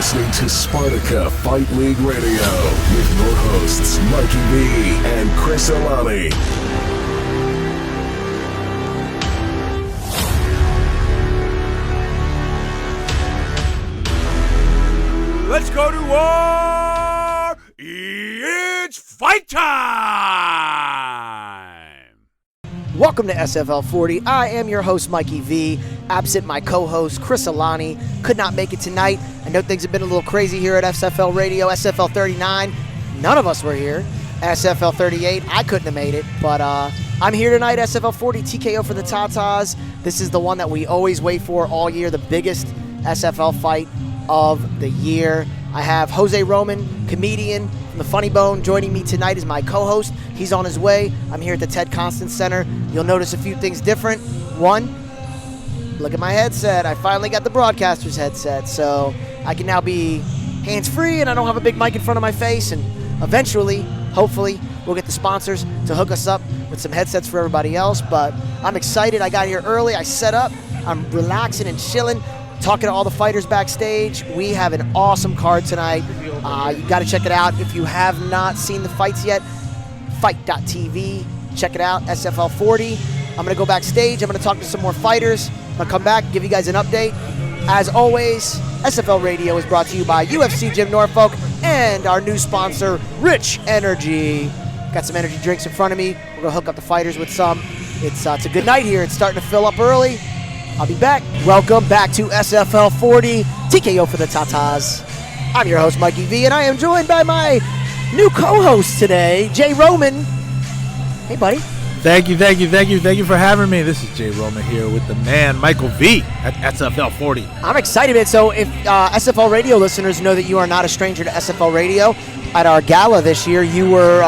listening to Spartica Fight League Radio with your hosts, Mikey V and Chris Alani. Let's go to war! It's fight time! Welcome to SFL 40. I am your host, Mikey V. Absent my co-host, Chris Alani. Could not make it tonight. I know things have been a little crazy here at SFL Radio. SFL 39, none of us were here. SFL 38, I couldn't have made it. But I'm here tonight, SFL 40, TKO for the Tatas. This is the one that we always wait for all year, the biggest SFL fight of the year. I have Jose Roman, comedian from the Funny Bone, joining me tonight as my co-host. He's on his way. I'm here at the Ted Constant Center. You'll notice a few things different. One, look at my headset. I finally got the broadcaster's headset, so I can now be hands-free and I don't have a big mic in front of my face. And eventually, hopefully, we'll get the sponsors to hook us up with some headsets for everybody else. But I'm excited. I got here early. I set up. I'm relaxing and chilling, talking to all the fighters backstage. We have an awesome card tonight. You got to check it out. If you have not seen the fights yet, fight.tv. Check it out, SFL 40. I'm going to go backstage. I'm going to talk to some more fighters. I'm going to come back, give you guys an update. As always, SFL Radio is brought to you by UFC Gym Norfolk and our new sponsor, Rich Energy. Got some energy drinks in front of me. We're going to hook up the fighters with some. It's a good night here. It's starting to fill up early. I'll be back. Welcome back to SFL 40, TKO for the Tatas. I'm your host, Mikey V, and I am joined by my new co-host today, Jay Roman. Hey, buddy. Thank you for having me. This is Jay Roman here with the man, Michael V at SFL 40. I'm excited, man. So if SFL Radio listeners know that you are not a stranger to SFL Radio, at our gala this year, you were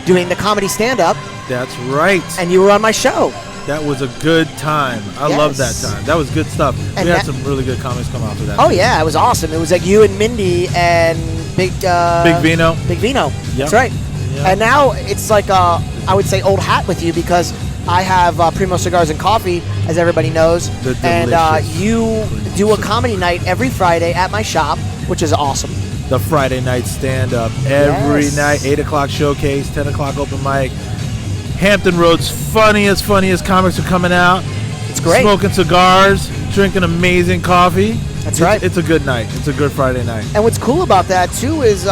doing the comedy stand-up. That's right. And you were on my show. That was a good time. I love that time. That was good stuff. And we had some really good comics come out for that. Oh, yeah. It was awesome. It was like you and Mindy and Big Vino. Big Vino. Yep. That's right. Yep. And now it's like, I would say, old hat with you because I have Primo Cigars and Coffee, as everybody knows. And you do a comedy night every Friday at my shop, which is awesome. The Friday night stand-up. Every night, 8 o'clock showcase, 10 o'clock open mic. Hampton Road's funniest comics are coming out. It's great. Smoking cigars, drinking amazing coffee. That's right. It's a good night. It's a good Friday night. And what's cool about that, too, is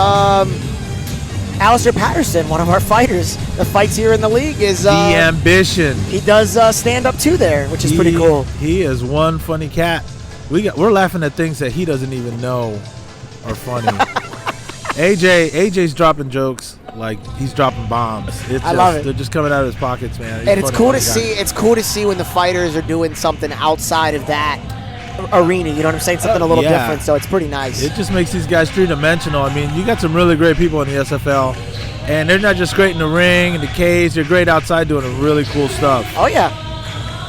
Alistair Patterson, one of our fighters that fights here in the league, is... The Ambition. He does stand-up, too, there, which is pretty cool. He is one funny cat. We're laughing at things that he doesn't even know are funny. AJ's dropping jokes like he's dropping bombs. I love it. They're just coming out of his pockets, man. And it's cool to see. It's cool to see when the fighters are doing something outside of that arena. You know what I'm saying? Something a little different. So it's pretty nice. It just makes these guys three-dimensional. I mean, you got some really great people in the SFL, and they're not just great in the ring and the cage. They're great outside doing really cool stuff. Oh yeah.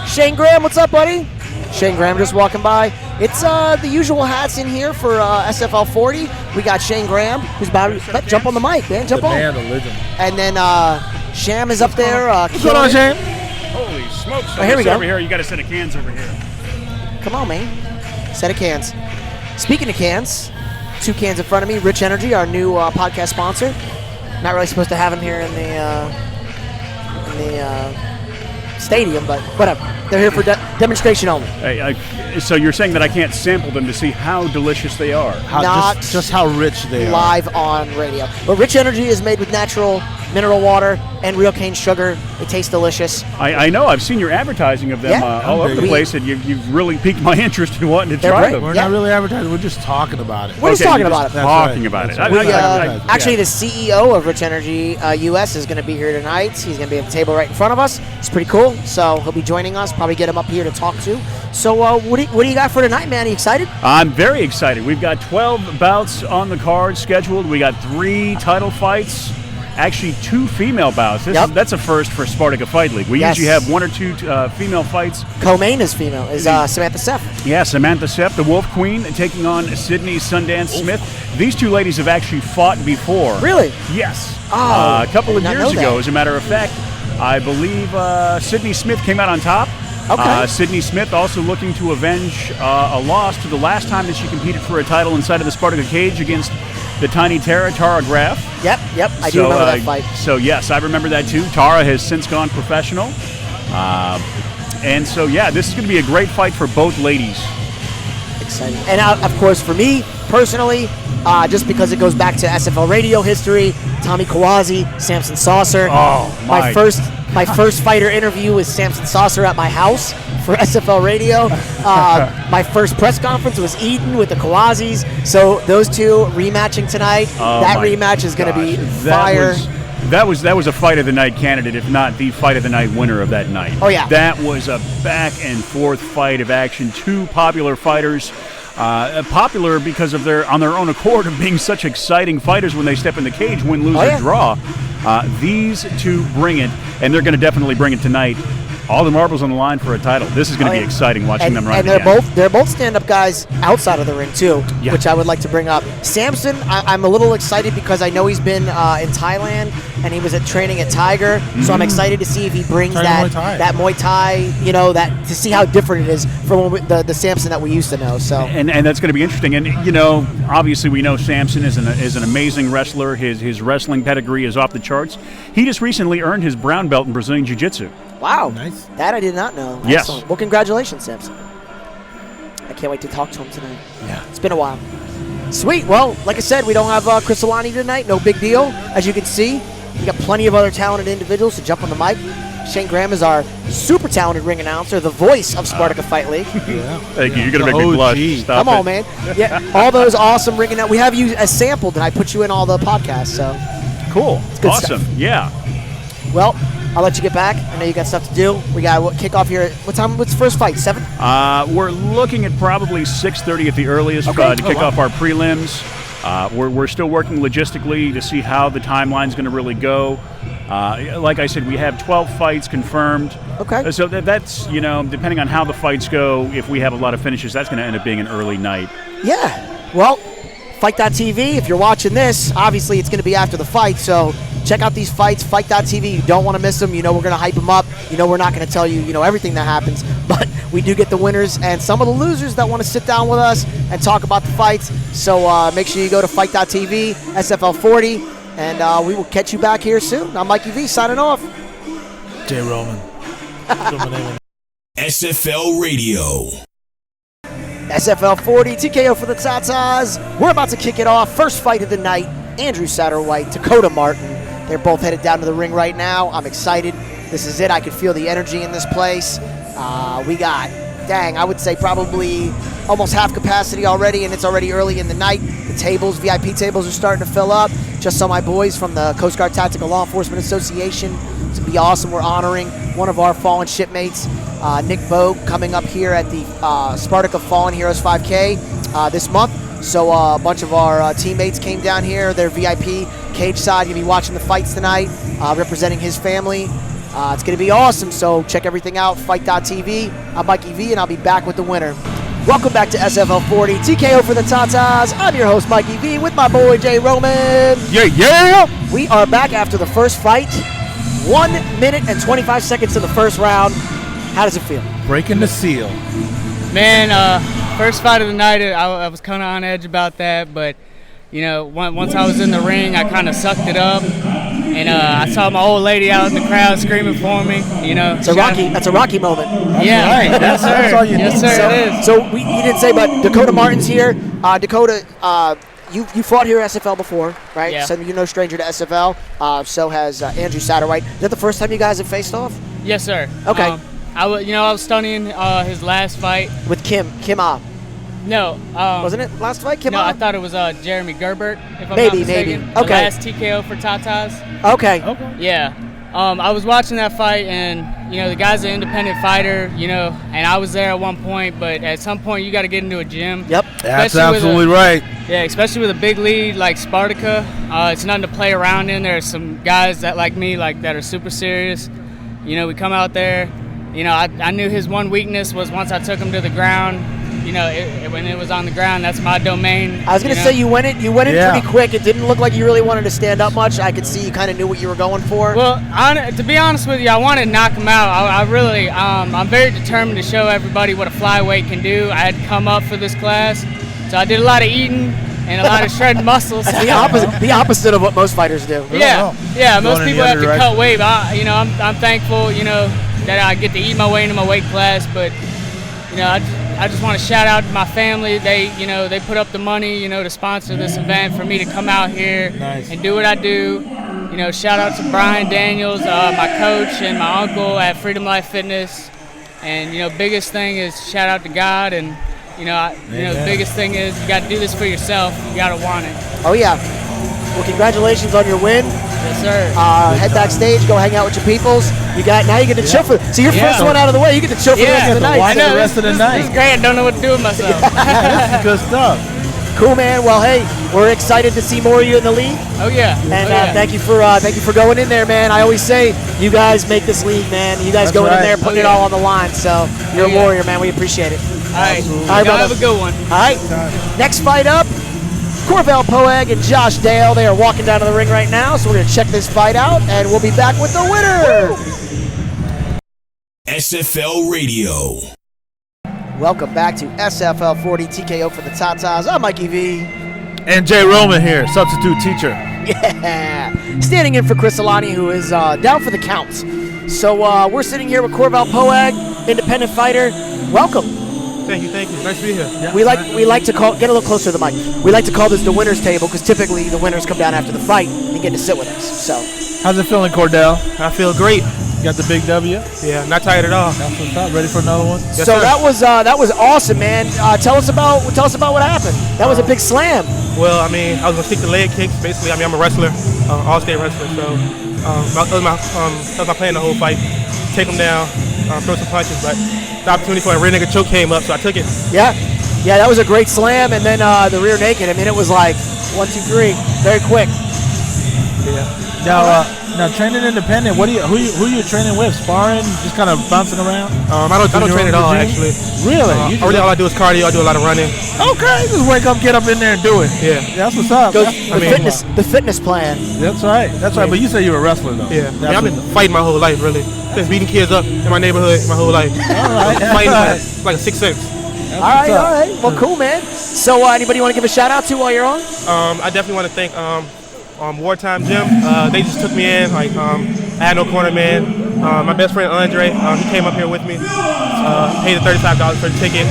Shane Graham, what's up, buddy? Shane Graham just walking by. It's the usual hats in here for SFL 40. We got Shane Graham, who's about to jump on the mic, man. Jump on. The man, the legend. And then Sham is up there. What's going on, Sham? Holy smokes. Oh, here we go. Over here, you got a set of cans over here. Come on, man. Set of cans. Speaking of cans, 2 cans in front of me. Rich Energy, our new podcast sponsor. Not really supposed to have him here in the stadium, but whatever. They're here for demonstration only. So you're saying that I can't sample them to see how delicious they are? Just how rich they are. Live on radio. But Rich Energy is made with natural mineral water and real cane sugar. They taste delicious. I know. I've seen your advertising of them all over the place, and you've really piqued my interest in wanting to try them. We're not really advertising. We're just talking about it. We're just talking about it. Talking about it. Actually, the CEO of Rich Energy US is going to be here tonight. He's going to be at the table right in front of us. It's pretty cool. So he'll be joining us. Probably get him up here to talk to. So what do you got for tonight, man? Are you excited? I'm very excited. We've got 12 bouts on the card scheduled. We got 3 title fights. Actually, 2 female bouts. That's a first for Spartica Fight League. We usually have 1 or 2 female fights. Co-main is female, is Samantha Sepp. Yeah, Samantha Sepp, the Wolf Queen, taking on Sydney Sundance Smith. These 2 ladies have actually fought before. Really? Yes. Oh, a couple of years ago, as a matter of fact. I believe Sydney Smith came out on top. Okay. Sydney Smith also looking to avenge a loss to the last time that she competed for a title inside of the Spartacus cage against the Tiny Tara Graf. Yep. I do remember that fight. So, yes, I remember that too. Tara has since gone professional. And so, yeah, this is going to be a great fight for both ladies. Exciting. And, of course, for me, personally, just because it goes back to SFL radio history, Tommy Kawazi, Samson Saucer. Oh, my first fighter interview was Samson Saucer at my house for SFL radio. My first press conference was Eden with the Kawazis. So those two rematching tonight. That rematch is going to be fire. That was a fight of the night candidate, if not the fight of the night winner of that night. Oh, yeah. That was a back and forth fight of action. Two popular fighters. Popular because of on their own accord of being such exciting fighters when they step in the cage, win, lose, or draw. These two bring it, and they're going to definitely bring it tonight. All the marbles on the line for a title. This is going to be exciting watching them run. And they're both stand-up guys outside of the ring too, which I would like to bring up. Samson, I'm a little excited because I know he's been in Thailand and he was training at Tiger. So I'm excited to see if he brings that Muay Thai, to see how different it is from the Samson that we used to know. So and that's going to be interesting. And obviously we know Samson is an amazing wrestler. His wrestling pedigree is off the charts. He just recently earned his brown belt in Brazilian Jiu-Jitsu. Wow. Nice. That I did not know. Yes. Excellent. Well, congratulations, Samson. I can't wait to talk to him tonight. Yeah. It's been a while. Sweet. Well, like I said, we don't have Chris Alani tonight. No big deal. As you can see, we got plenty of other talented individuals to jump on the mic. Shane Graham is our super talented ring announcer, the voice of Spartacus Fight League. Yeah. Thank you. You're going to make me blush. Stop Come on, man. Yeah, all those awesome ring announcers. We have you as sampled, and I put you in all the podcasts. So cool. It's good awesome. stuff. Yeah. Well, I'll let you get back. I know you got stuff to do. We got kick off here. What time? What's the first fight? 7? We're looking at probably 6:30 at the earliest to kick off our prelims. We're still working logistically to see how the timeline's going to really go. Like I said, we have 12 fights confirmed. Okay. So that's, depending on how the fights go, if we have a lot of finishes, that's going to end up being an early night. Yeah. Well, Fight.tv, if you're watching this, obviously it's going to be after the fight, so check out these fights, Fight.tv. You don't want to miss them. We're going to hype them up. We're not going to tell you, everything that happens, but we do get the winners and some of the losers that want to sit down with us and talk about the fights. So make sure you go to Fight.tv, SFL 40, and we will catch you back here soon. I'm Mikey V, signing off. Jay Roman. SFL Radio. SFL 40, TKO for the Tatas. We're about to kick it off. First fight of the night, Andrew Satterwhite, Dakota Martin. They're both headed down to the ring right now. I'm excited. This is it. I can feel the energy in this place. We got, I would say probably almost half capacity already, and it's already early in the night. The tables, VIP tables, are starting to fill up. Just saw my boys from the Coast Guard Tactical Law Enforcement Association. It's going to be awesome. We're honoring one of our fallen shipmates, Nick Bogue, coming up here at the Spartacus Fallen Heroes 5K this month. So a bunch of our teammates came down here. They're VIP cage side. You'll be watching the fights tonight, representing his family. It's going to be awesome. So check everything out, Fight.tv. I'm Mikey V, and I'll be back with the winner. Welcome back to SFL 40, TKO for the Tatas. I'm your host, Mikey V, with my boy, Jay Roman. Yeah! We are back after the first fight. 1 minute and 25 seconds to the first round. How does it feel? Breaking the seal. Man, first fight of the night, I was kind of on edge about that, but once I was in the ring, I kind of sucked it up, and I saw my old lady out in the crowd screaming for me. That's a Rocky moment. Yeah, right. Yes, sir. That's all you Yes, need. sir. It is. So you didn't say, but Dakota Martin's here. Dakota, you fought here at SFL before, right? Yeah. So you're no stranger to SFL. So has Andrew Satterwhite. Is that the first time you guys have faced off? Yes, sir. Okay. I was studying his last fight. With Kim Ah. No. Wasn't it last fight, Kim No, Ah? I thought it was Jeremy Gerbert, if I'm Maybe, not mistaken. maybe. The Okay. last TKO for Tatas. Okay. Yeah. I was watching that fight, and the guy's an independent fighter, and I was there at one point, but at some point you got to get into a gym. Yep. That's Especially with absolutely right. Yeah, especially with a big lead like Spartacus. It's nothing to play around in. There's some guys that like me, that are super serious. We come out there. I knew his one weakness was once I took him to the ground, when it was on the ground, that's my domain. I was going to say you went in pretty quick. It didn't look like you really wanted to stand up much. I could see you kind of knew what you were going for. Well, to be honest with you, I wanted to knock him out. I'm very determined to show everybody what a flyweight can do. I had to come up for this class, so I did a lot of eating and a lot of shredding muscles. the opposite of what most fighters do. Yeah. Most people have to cut weight. I'm thankful, that I get to eat my way into my weight class. But, I just want to shout out to my family. They put up the money, to sponsor this event for me to come out here and do what I do. Shout out to Brian Daniels, my coach, and my uncle at Freedom Life Fitness. And, biggest thing is shout out to God. And, the biggest thing is you got to do this for yourself. You got to want it. Oh, yeah. Well, congratulations on your win. Yes, sir. Head backstage, go hang out with your peoples. Now you get to chill for. So your first one out of the way, you get to chill for the rest of the night. I know the rest of the night. This is great. I don't know what to do with myself. This is good stuff. Cool, man. Well, hey, we're excited to see more of you in the league. Oh yeah. And thank you for going in there, man. I always say you guys make this league, man. You guys going in there, putting it all on the line. So you're a warrior, man. We appreciate it. All right. Y'all have a good one. All right. Next fight up. Corvell Poag and Josh Dale. They are walking down to the ring right now, so we're going to check this fight out, and we'll be back with the winner. SFL Radio. Welcome back to SFL 40 TKO for the Tatas. I'm Mikey V. And Jay Roman here, substitute teacher. Yeah. Standing in for Chris Alani, who is down for the count. So we're sitting here with Corvell Poag, independent fighter. Welcome. Thank you. Nice to be here. Yeah. We like to call, get a little closer to the mic. We like to call this the winner's table because typically the winners come down after the fight and get to sit with us. So, how's it feeling, Cordell? I feel great. You got the big W? Yeah, not tired at all. That's what's up. Ready for another one? Yes, so sir. that was awesome, man. Tell us about what happened. That was a big slam. Well, I was gonna stick to leg kicks. Basically, I'm a wrestler, all-state wrestler. So that was my plan the whole fight. Take them down, throw some punches, but the opportunity for a rear naked choke came up, so I took it. Yeah, that was a great slam, and then the rear naked. I mean, it was like 1, 2, 3, very quick. Yeah. Now training independent. Who you training with? Sparring? Just kind of bouncing around? I don't train at all, actually. Really? All I do is cardio. I do a lot of running. Okay, just wake up, get up in there, and do it. Yeah, that's what's up. The fitness plan. That's right. But you say you're a wrestler though. Yeah. I've been fighting my whole life, really. Just beating kids up in my neighborhood my whole life. All right. Fighting like a 6'6". All right. Well, cool, man. So, anybody want to give a shout out to while you're on? I definitely want to thank Wartime Gym. They just took me in. I had no corner man. My best friend Andre, he came up here with me. Paid the $35 for the ticket.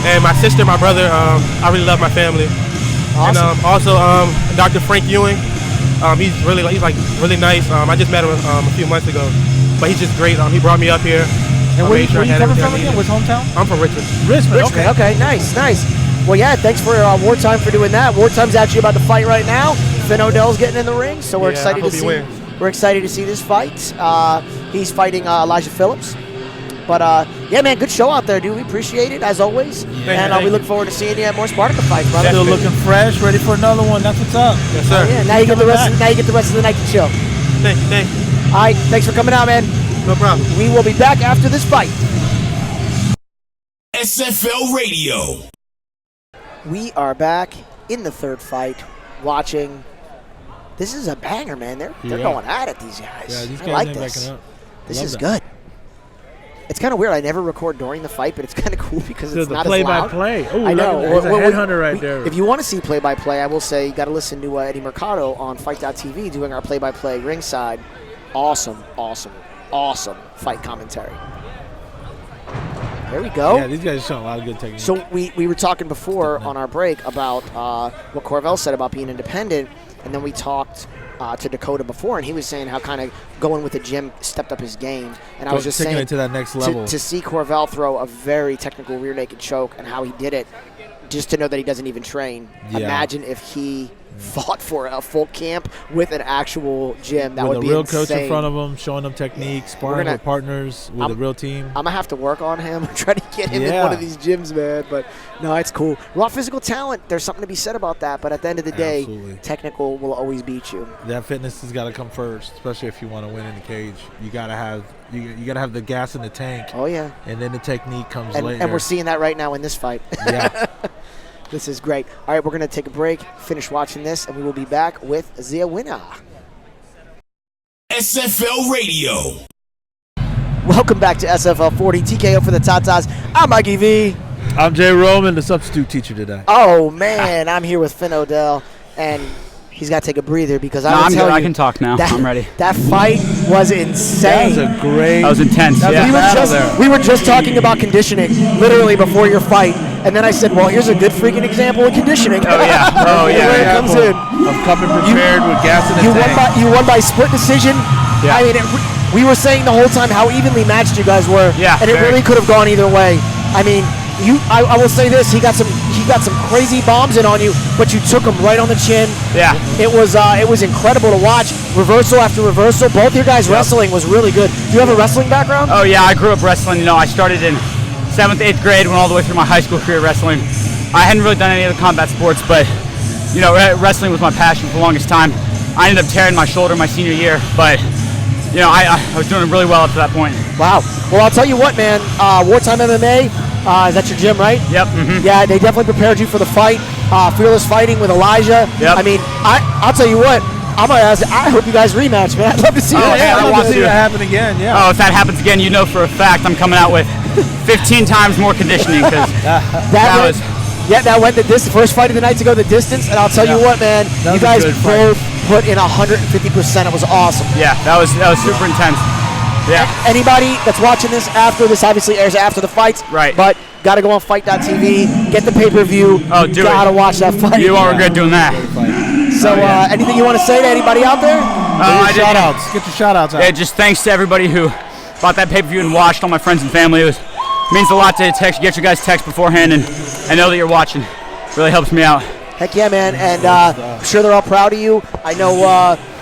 And my sister, my brother. I really love my family. Awesome. And also Dr. Frank Ewing. He's really nice. I just met him a few months ago, but he's just great. He brought me up here. And where you coming from again? Which hometown? I'm from Richmond. Richmond. Okay. Nice. Well, yeah, thanks for Wartime for doing that. Wartime's actually about to fight right now. Finn Odell's getting in the ring, so we're excited to see. We're excited to see this fight. He's fighting Elijah Phillips. But yeah, man, good show out there, dude. We appreciate it as always, and we look forward to seeing you at more Spartacus fights, brother. Still looking fresh, ready for another one. That's what's up. Yes, sir. Yeah, now you get the rest of the night to chill. Thank you. All right, thanks for coming out, man. No problem. We will be back after this fight. SFL Radio. We are back in the third fight, watching. This is a banger, man. They're going at it, these guys. Yeah, these guys I like this. This is good. It's kind of weird. I never record during the fight, but it's kind of cool because it's not as loud. Play-by-play. I know. There's a headhunter right there. If you want to see play-by-play, I will say you got to listen to Eddie Mercado on Fight.tv doing our play-by-play ringside. Awesome fight commentary. There we go. Yeah, these guys are showing a lot of good technique. So we were talking before on our break about what Corvell said about being independent, and then we talked to Dakota before, and he was saying how kind of going with the gym stepped up his game. And I was just saying it to that next level. To see Corvell throw a very technical rear naked choke and how he did it, just to know that he doesn't even train. Yeah. Imagine if he fought for a full camp with an actual gym. That with would be a real insane. coach in front of him, showing them techniques, sparring with partners, with a real team. I'm going to have to work on him, try to get him in one of these gyms, man. But, no, it's cool. Raw physical talent, there's something to be said about that. But at the end of the day, technical will always beat you. That fitness has got to come first, especially if you want to win in the cage. You got to have you got to have the gas in the tank. Oh, yeah. And then the technique comes later. And we're seeing that right now in this fight. Yeah. This is great. All right, we're going to take a break, finish watching this, and we will be back with the winner. SFL Radio. Welcome back to SFL 40, TKO for the Tatas. I'm Mikey V. I'm Jay Roman, the substitute teacher today. Oh, man, I'm here with Finn Odell, and he's got to take a breather because I'm good. I can talk now. I'm ready. That fight was insane. That was intense. We were just talking about conditioning literally before your fight, and then I said, well, here's a good freaking example of conditioning. Oh, yeah. Where it comes in. I'm coming prepared with gas in the tank. You won by split decision. Yeah. I mean, we were saying the whole time how evenly matched you guys were, and it really could have gone either way. I mean, I will say this: he got some crazy bombs in on you, but you took him right on the chin. Yeah. It was incredible to watch. Reversal after reversal. Both your guys' wrestling was really good. Do you have a wrestling background? Oh yeah, I grew up wrestling. You know, I started in 7th, 8th grade, went all the way through my high school career wrestling. I hadn't really done any other combat sports, but you know, wrestling was my passion for the longest time. I ended up tearing my shoulder my senior year, but you know, I was doing really well up to that point. Wow. Well, I'll tell you what, man. Wartime MMA. Is that your gym, right? Yep. Mm-hmm. Yeah, they definitely prepared you for the fight. Fearless Fighting with Elijah. Yep. I mean, I'll tell you what. I hope you guys rematch, man. I'd love to see that. Yeah, I want to see that happen again. Yeah. Oh, if that happens again, you know for a fact I'm coming out with 15 times more conditioning because that went the first fight of the night to go the distance, and I'll tell you what, man, you guys both put in 150%. It was awesome. Yeah, that was super intense. Yeah. Anybody that's watching this after this obviously airs after the fights, right? But got to go on Fight.tv, get the pay-per-view. Oh, do gotta watch that fight. You won't regret doing that. So, anything you want to say to anybody out there? Shout-outs. Get your shout-outs out. Yeah, just thanks to everybody who bought that pay-per-view and watched. All my friends and family. It means a lot to get you guys text beforehand and know that you're watching. Really helps me out. Heck yeah, man, and I'm sure they're all proud of you. I know,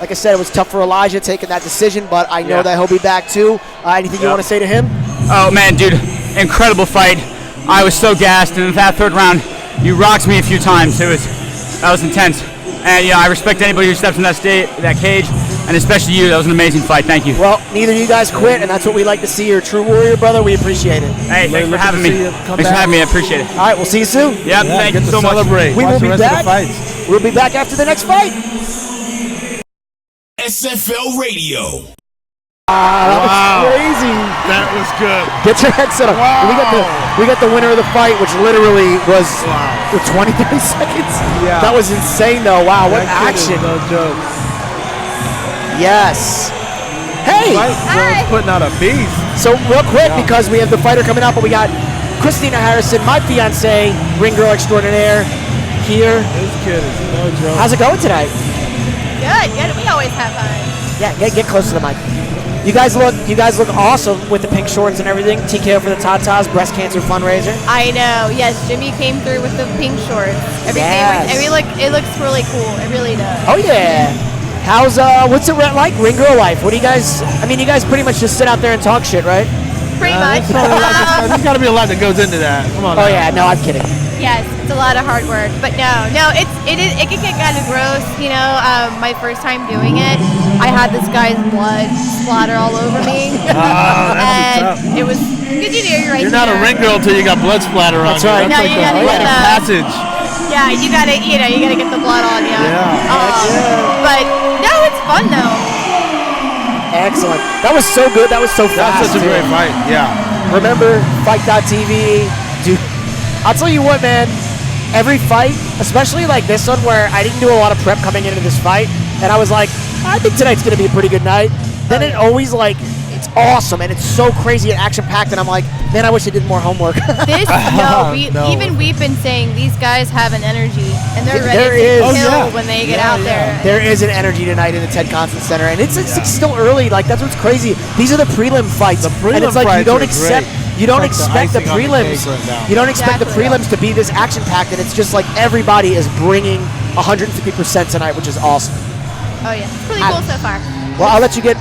like I said, it was tough for Elijah taking that decision, but I know that he'll be back too. Anything you want to say to him? Oh, man, dude, incredible fight. I was so gassed, and in that third round, you rocked me a few times. That was intense. And, yeah, I respect anybody who steps in that cage, and especially you. That was an amazing fight. Thank you. Well, neither of you guys quit, and that's what we like to see. You're a true warrior, brother. We appreciate it. Hey, thanks for having me. Thanks for having me. I appreciate it. All right, we'll see you soon. Yep, thank you so much. We will be back. We'll be back after the next fight. SFL Radio. That was crazy. That was good. Get your headset on. Wow. We got the winner of the fight, which literally was 20, 30 seconds. Yeah. That was insane, though. Wow, what action. No joke. Yes. Hey. Hi. Putting out a beast. So real quick, because we have the fighter coming out, but we got Christina Harrison, my fiance, ring girl extraordinaire, here. This kid is no joke. How's it going tonight? Good. We always have fun. Yeah, get close to the mic. You guys look awesome with the pink shorts and everything. TKO for the Tatas breast cancer fundraiser. I know. Yes, Jimmy came through with the pink shorts. Everything. Yes. It looks really cool. It really does. Oh yeah. How's what's it like ring girl life? What do you guys? I mean, you guys pretty much just sit out there and talk shit, right? Pretty much. There's got to be a lot that goes into that. Come on. Oh yeah, no, I'm kidding. Yes, it's a lot of hard work, but no, it can get kind of gross. You know, my first time doing it, I had this guy's blood splatter all over me, and it was good. You're right. You're not a ring girl until you got blood splatter on you. That's right. No, you gotta get the passage. Yeah, you gotta get the blood on you. Yeah. But no, it's fun though. Excellent. That was so good. That was so fast. That's such a great fight. Yeah. Remember, Fight.tv, dude. I'll tell you what, man. Every fight, especially like this one where I didn't do a lot of prep coming into this fight, and I was like, I think tonight's going to be a pretty good night. Then it always like, it's awesome, and it's so crazy and action-packed, and I'm like, man, I wish I did more homework. We've been saying these guys have an energy, and they're ready to kill when they get out there. There is an energy tonight in the Ted Constance Center, and it's still early. Like, that's what's crazy. These are the prelim fights, and it's like you don't expect the prelims. You don't expect the prelims to be this action-packed, and it's just like everybody is bringing 150% tonight, which is awesome. Oh yeah, it's really cool so far. Well, I'll let you get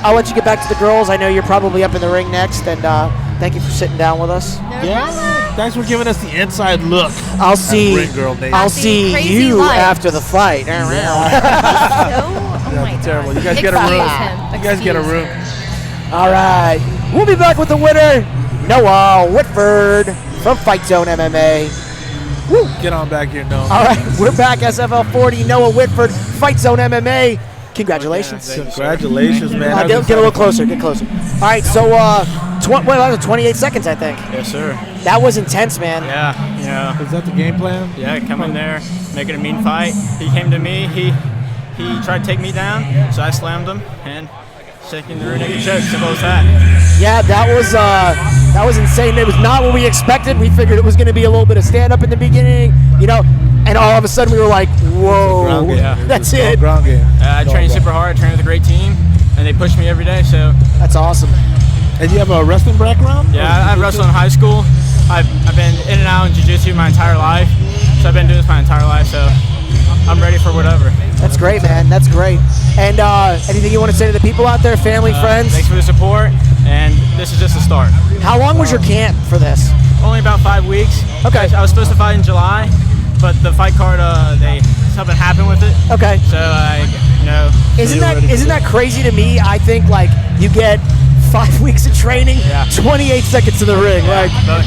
back to the girls. I know you're probably up in the ring next, and thank you for sitting down with us. No Yes. problem. Thanks for giving us the inside look. I'll see. Ring Girl Nation. I'll Happy see crazy you life. after the fight. Oh my terrible. God. You guys get a room. Excuse him. You guys get a room. All right, we'll be back with the winner, Noah Whitford from Fight Zone MMA. Woo. Get on back here, Noah. All right, we're back. SFL 40, Noah Whitford, Fight Zone MMA. Congratulations. Congratulations, man. Get a little closer. Get closer. All right, so that was 28 seconds, I think. Yes, sir. That was intense, man. Yeah. Is that the game plan? Yeah, come in there, make it a mean fight. He came to me. He tried to take me down, so I slammed him and shaking the rear naked choke. Simple as that. Yeah, that was insane. It was not what we expected. We figured it was going to be a little bit of stand-up in the beginning, and all of a sudden we were like, whoa, Ground game. Yeah. that's it. Ground game. I trained super hard. I trained with a great team, and they push me every day. So That's awesome. And you have a wrestling background? yeah, I wrestled in high school. I've been in and out in jiu-jitsu my entire life. So I've been doing this my entire life. So I'm ready for whatever. That's great, man. That's great. And anything you want to say to the people out there, family, friends? Thanks for the support, and this is just the start. How long was your camp for this? Only about 5 weeks. Okay. I was supposed to fight in July, but the fight card, something happened with it. Okay. So Isn't that crazy to me? I think like you get 5 weeks of training, Yeah. 28 seconds to the ring. Like, But,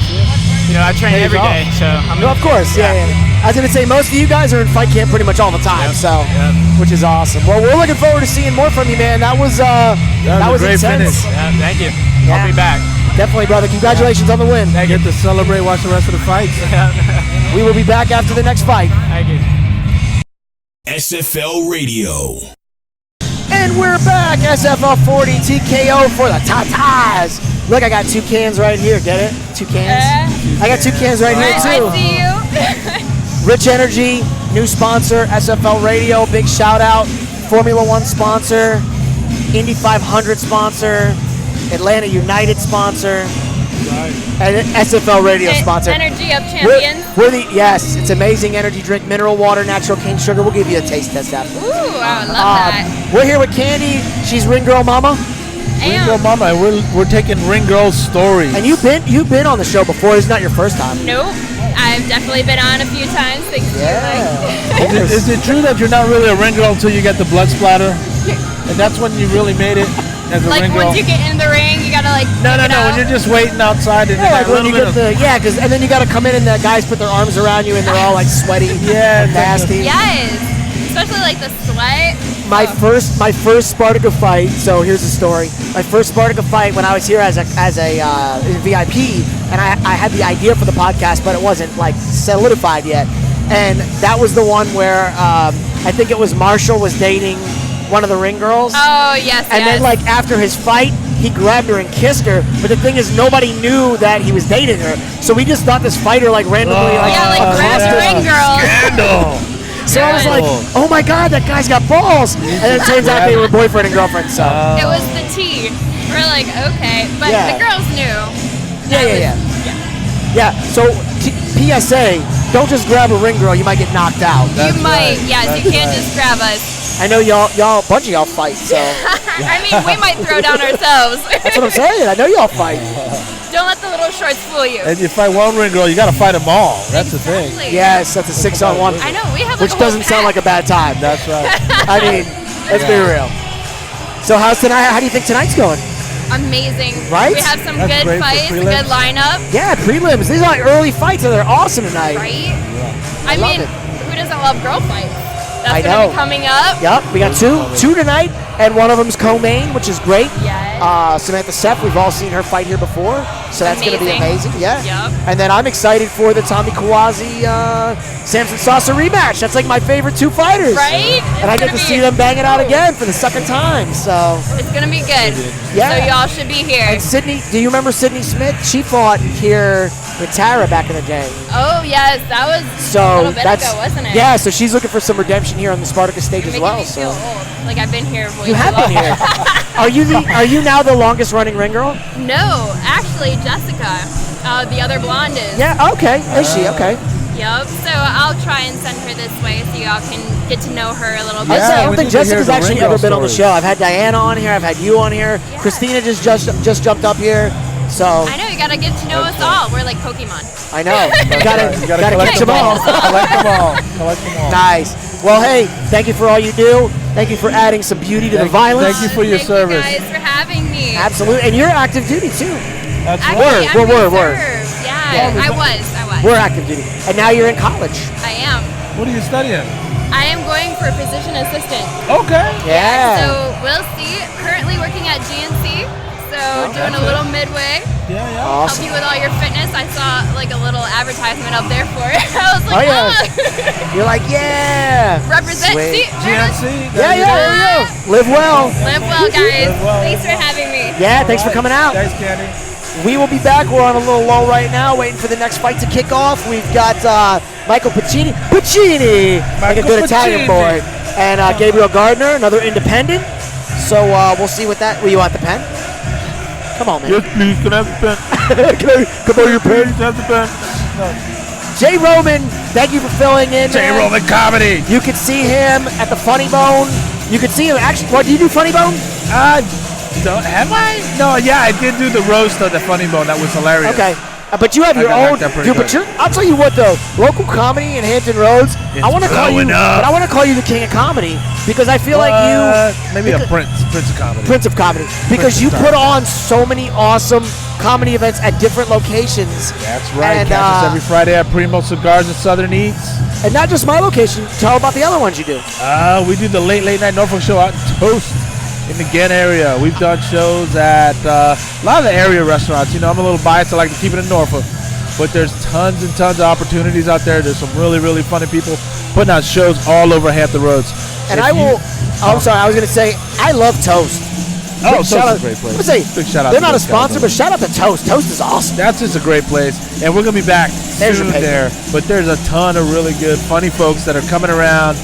I train every day, so I'm. well, of course, yeah. I was gonna say most of you guys are in fight camp pretty much all the time, Yep, so yep. which is awesome. Well, we're looking forward to seeing more from you, man. That was a great intense. finish. Yeah, thank you. Yeah. I'll be back. Definitely, brother. Congratulations on the win. Thank you. Get to celebrate, watch the rest of the fights. We will be back after the next fight. Thank you. SFL Radio. And we're back. SFL 40 TKO for the Tatas. Look, I got 2 cans right here. Get it? 2 cans. I got 2 cans right here too. I see you. Rich Energy, new sponsor, SFL Radio, big shout out. Formula One sponsor, Indy 500 sponsor, Atlanta United sponsor, and SFL Radio sponsor. Energy of Champions. Yes, it's amazing energy drink, mineral water, natural cane sugar. We'll give you a taste test after. Ooh, I would love that. We're here with Candy. She's Ring Girl Mama, Ring Girl Mama, and we're taking Ring Girl's stories. and you've been on the show before. It's not your first time. Nope. I've definitely been on a few times. Thanks to Is it true that you're not really a ring girl until you get the blood splatter? And that's when you really made it as a like ring girl? once you get in the ring, you gotta like. No, pick it when up. you're just waiting outside and Yeah, like you got a when you little get bit of... and then you got to come in and the guys put their arms around you and they're all like sweaty, Yeah, and nasty. Yes. Especially like the sweat. My first Spartacus fight. So here's the story. My first Spartacus fight when I was here as a VIP, and I had the idea for the podcast, but it wasn't like solidified yet. And that was the one where I think it was Marshall was dating one of the ring girls. Oh yes. And then, like, after his fight, he grabbed her and kissed her. But the thing is, nobody knew that he was dating her. So we just thought this fighter, like, randomly, grab the ring girl. Scandal! So I was like, oh my God, that guy's got balls. And then it turns out they were boyfriend and girlfriend. So It was the T. We're like, okay, but Yeah. the girls knew. yeah. So PSA, don't just grab a ring girl. You might get knocked out. You might, yes. You can't just grab us. I know y'all, a bunch of y'all fight. So I mean, we might throw down ourselves. that's what I'm saying. I know y'all fight. Don't let the little shorts fool you. And you fight one ring girl, you got to fight them all. That's the thing. Exactly. Yes, that's a 6-on-1. I know, we have Which like a whole doesn't sound like a bad time. That's right. I mean, let's be real. So how's tonight? How do you think tonight's going? amazing. Right? We have some That's good great for fights, a prelims. good lineup, Yeah, prelims. These are like early fights, and they're awesome tonight. right? I I love mean, it. who doesn't love girl fights? I That's gonna know. be coming up. Yep, we got two tonight, and one of them's co-main, which is great. Yes. Samantha Sepp, we've all seen her fight here before, so that's going to be Amazing. amazing. Yeah. Yep. And then I'm excited for the Tommy Kawazi, Samson Sosa rematch. That's like my favorite two fighters. Right? And I get to see them bang it out again for the second time. So. It's gonna be good. Yeah. So y'all should be here. And Sydney, do you remember Sydney Smith? She fought here with Tara back in the day. Oh yes, that was So a little bit that's ago, wasn't it? yeah. So she's looking for some redemption here on the Spartacus stage You're as making well. me So feel old. Like I've been here way you too have long. been here. Are you now the longest running ring girl? No, actually Jessica, the other blonde is. Yeah. Okay. Is she okay? Yep. So I'll try and send her this way so y'all can get to know her a little bit. I don't we think need to hear Jessica's the actually ring girl ever been on the stories. show. I've had Diana on here. I've had you on here. Yeah. Christina just jumped up here. So I know you gotta get to know us all. We're like Pokemon. I know. gotta collect catch them all. Collect them all. Collect them all. Nice. Well, hey, thank you for all you do. Thank you for adding some beauty to the violence. Thank you for your service. Thank you guys for having me. Absolutely. And you're active duty too. That's Actually, Word, I'm word. reserve. Yeah, I was. We're active duty. And now you're in college. I am. What are you studying? I am going for physician assistant. Okay. Yeah. So we'll see. Currently working at GNC. So doing a little midway. Yeah. Help Awesome. you with all your fitness. I saw like a little advertisement up there for it. I was Oh, like, yeah. You're like, yeah. represent. Sweet. See, there it is. GNC. Yeah, there you go. Live well. Live well, guys. Live well. Thanks for having me. Yeah, thanks for coming out. Thanks, Candy. We will be back. We're on a little lull right now, waiting for the next fight to kick off. We've got Michael Pacini, like a good Italian boy, and Gabriel Gardner, another independent. So we'll see what that. Will you want the pen? Come on, man. Yes, please. Can I have the pen? Come on, your pen. Please have the pen. Jay Roman, thank you for filling in. Jay man. Roman Comedy. You could see him at the Funny Bone. You could see him actually. What do you do, Funny Bone? Have I? No, yeah, I did do the roast of the Funny Bone. That was hilarious. Okay. But you have I your got own, knocked out pretty dude. But good. I'll tell you what though, local comedy in Hampton Roads. I want to call you, blowing up. but I want to call you the king of comedy because I feel like you, maybe a because- prince of comedy. Prince of Comedy, because you put on so many awesome comedy events at different locations. That's right. And, Catch us every Friday at Primo Cigars and Southern Eats. And not just my location. Tell about the other ones you do. We do the late night Norfolk show out in Toast in the Ghent area. We've done shows at a lot of the area restaurants. You know, I'm a little biased. I like to keep it in Norfolk. But there's tons and tons of opportunities out there. There's some really, really funny people putting on shows all over Hampton Roads. And If I will. you- I'm sorry. I was going to say I love Toast. Oh, Big Toast shout is out- a great place. I'm gonna say, Big shout out they're to not a those guys, sponsor, though. but shout out to Toast. Toast is awesome. That's just a great place, and we're gonna be back There's your soon paper. there. But there's a ton of really good, funny folks that are coming around,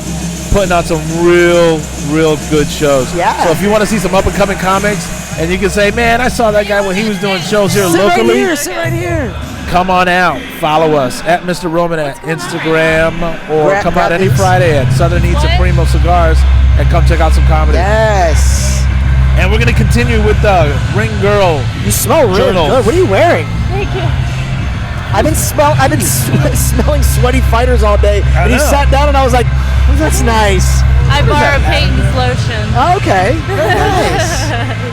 putting on some real good shows. Yeah. So if you want to see some up and coming comics, and you can say, "Man, I saw that guy when he was doing shows here Sit right locally." here. Sit right here. Come on out. Follow us at Mr. Roman at Instagram, or Grab- come out grab any these. Friday at Southern Eats and What? Primo Cigars, and come check out some comedy. Yes. And we're gonna continue with the Ring Girl. You smell really Journal. good. What are you wearing? Thank you. I've been smelling sweaty fighters all day. I And he know. sat down and I was like, oh, that's nice. I borrowed Peyton's lotion. Okay. Very nice.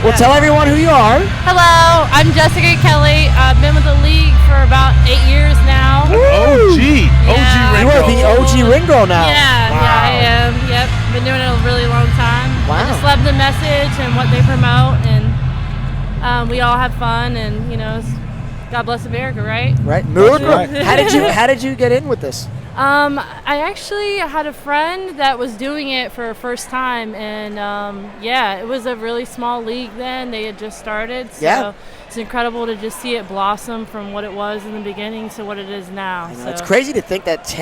Well, tell everyone who you are. Hello, I'm Jessica Kelly. I've been with the league for about 8 years now. OG Yeah. Ring You are Girl. the OG ring girl now. Yeah, I am. Yep, been doing it a really long time. Wow. I just love the message and what they promote, and we all have fun, and you know, God bless America, right? Right. Miracle. right. How did you get in with this? I actually had a friend that was doing it for first time, and yeah, it was a really small league then. They had just started, so Yeah. it's incredible to just see it blossom from what it was in the beginning to what it is now. You know, it's crazy to think that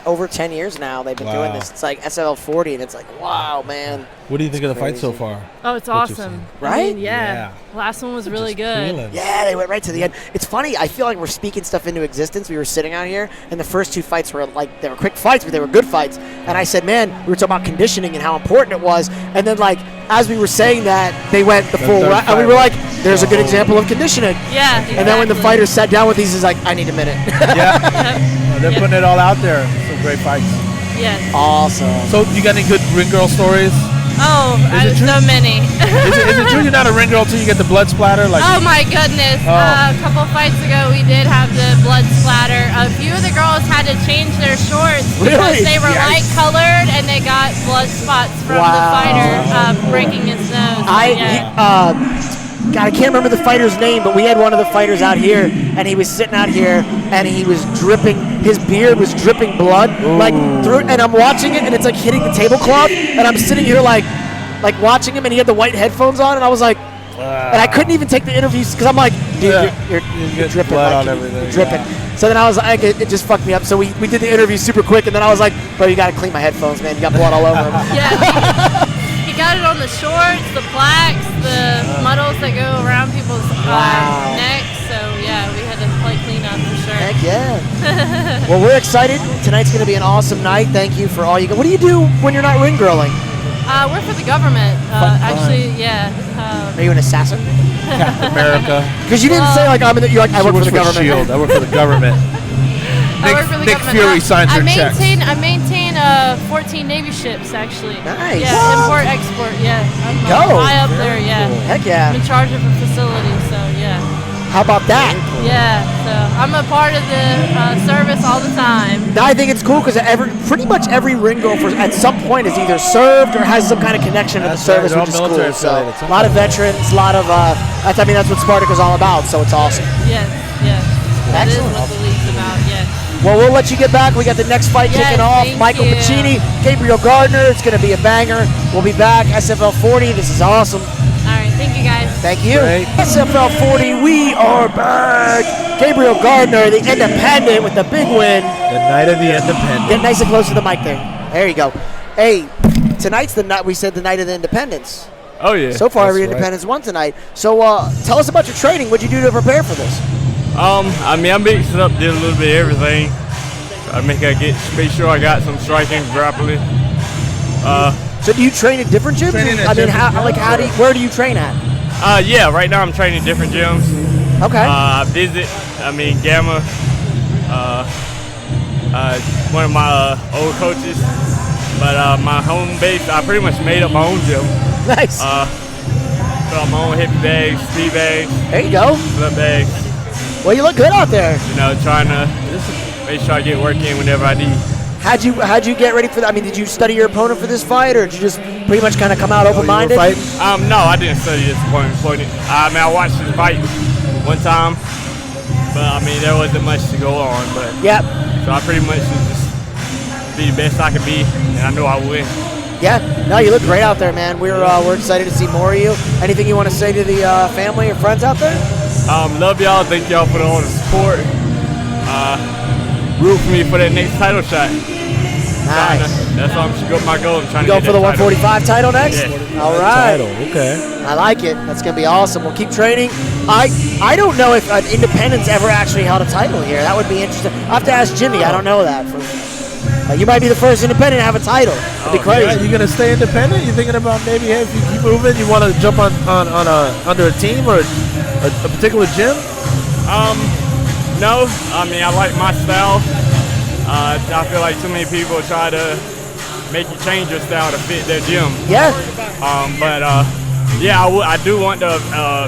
over 10 years now they've been doing Wow. this. It's like SFL 40, and it's like, wow, man. What do you think of the fight so crazy. far? Oh, it's What you've awesome. seen. I mean, Right? yeah. Last one was really good. Feeling. Yeah, they went right to the end. It's funny. I feel like we're speaking stuff into existence. We were sitting out here, and the first two fights were like, they were quick fights, but they were good fights. And I said, man, we were talking about conditioning and how important it was. And then, like, as we were saying that, they went the full third round. And we fight were was- like, there's a good example of conditioning. Yeah. And then when the exactly. fighter sat down with these, he's like, I need a minute. Yeah. They're putting it all out there. Some great fights. Yes. Awesome. So, you got any good ring girl stories? Oh, it true? so many. Is it true you're not a ring girl until you get the blood splatter? Like, Oh my goodness! Oh. A couple fights ago, we did have the blood splatter. A few of the girls had to change their shorts because Really? they were Yikes. light colored and they got blood spots from Wow. the fighter breaking his nose. God, I can't remember the fighter's name, but we had one of the fighters out here, and he was sitting out here, and he was dripping. His beard was dripping blood, like through. And I'm watching it, and it's like hitting the tablecloth, and I'm sitting here like watching him, and he had the white headphones on, and I was like, and I couldn't even take the interviews because I'm like, dude, Yeah. you're get dripping, blood like, on you're everything, dripping. yeah. So then I was like, it just fucked me up. So we did the interview super quick, and then I was like, bro, you gotta clean my headphones, man. You got blood all over them. Yeah. He got it on the shorts, the plaques, the muddles that go around people's Wow. necks. So yeah, we had to play clean up for sure. Heck Yeah. Well, we're excited. Tonight's going to be an awesome night. Thank you for all you. What do you do when you're not ring girling? Work for the government. Actually, yeah. Are you an assassin? Captain America. Because you didn't say like I'm in the. You're like I work for the government. Shield. I work for the government. I work for the Nick government. Fury signs I your checks. maintain 14 Navy ships actually. Nice. Yeah, What? import export. Yeah. I'm Go. high up there. Yeah. Heck yeah. I'm in charge of a facility, so yeah. How about that? Yeah. So I'm a part of the service all the time. Now I think it's cool because pretty much every ring girl at some point is either served or has some kind of connection to the service, right. which is They're all cool. military So affiliated. a lot of veterans, a lot of that's what Spartacus is all about. So it's awesome. Yes. Yes. That is Excellent. what the league's about. Yes. Well, we'll let you get back. We got the next fight Yes, kicking off. thank Michael you. Piccini, Gabriel Gardner. It's going to be a banger. We'll be back. SFL 40. This is awesome. All right. Thank you guys. Thank you. Great. SFL 40. We are back. Gabriel Gardner, the independent, with the big win. The night of the independent. Get nice and close to the mic there. There you go. Hey, tonight's the night. We said the night of the independence. Oh yeah. So far, every That's right. independence won tonight. So tell us about your training. What'd you do to prepare for this? I mean, I mixed it up, did a little bit of everything. I make sure I got some striking, grappling. So do you train at different gyms? Training at I mean, different where do you train at? Yeah, right now I'm training different gyms. Okay. I visit, Gamma, one of my old coaches. But my home base, I pretty much made up my own gym. Nice. Put on my own hippie bags, speed bags, There you go. flip bags. Well, you look good out there. Trying to make sure I get work in whenever I need. How'd you get ready for that? I mean, did you study your opponent for this fight, or did you just pretty much kind of come out open-minded? No, I didn't study this opponent. I watched his fight one time, but there wasn't much to go on. But Yep. so I pretty much just be the best I could be, and I know I would win. Yeah. No, you look great out there, man. We're excited to see more of you. Anything you want to say to the family or friends out there? Love y'all. Thank y'all for all the support. Root for me for that next title shot. Nice. That's my goal. I'm trying You to going get for the that title. 145 title next? Yeah. All right. Okay. I like it. That's going to be awesome. We'll keep training. I don't know if an independent's ever actually held a title here. That would be interesting. I'll have to ask Jimmy. I don't know that. You might be the first independent to have a title. That'd be crazy. Yeah, you gonna stay independent? You thinking about maybe if you keep moving, you want to jump under a team or a particular gym? No. I like my style. I feel like too many people try to make you change your style to fit their gym. Yeah. I do want to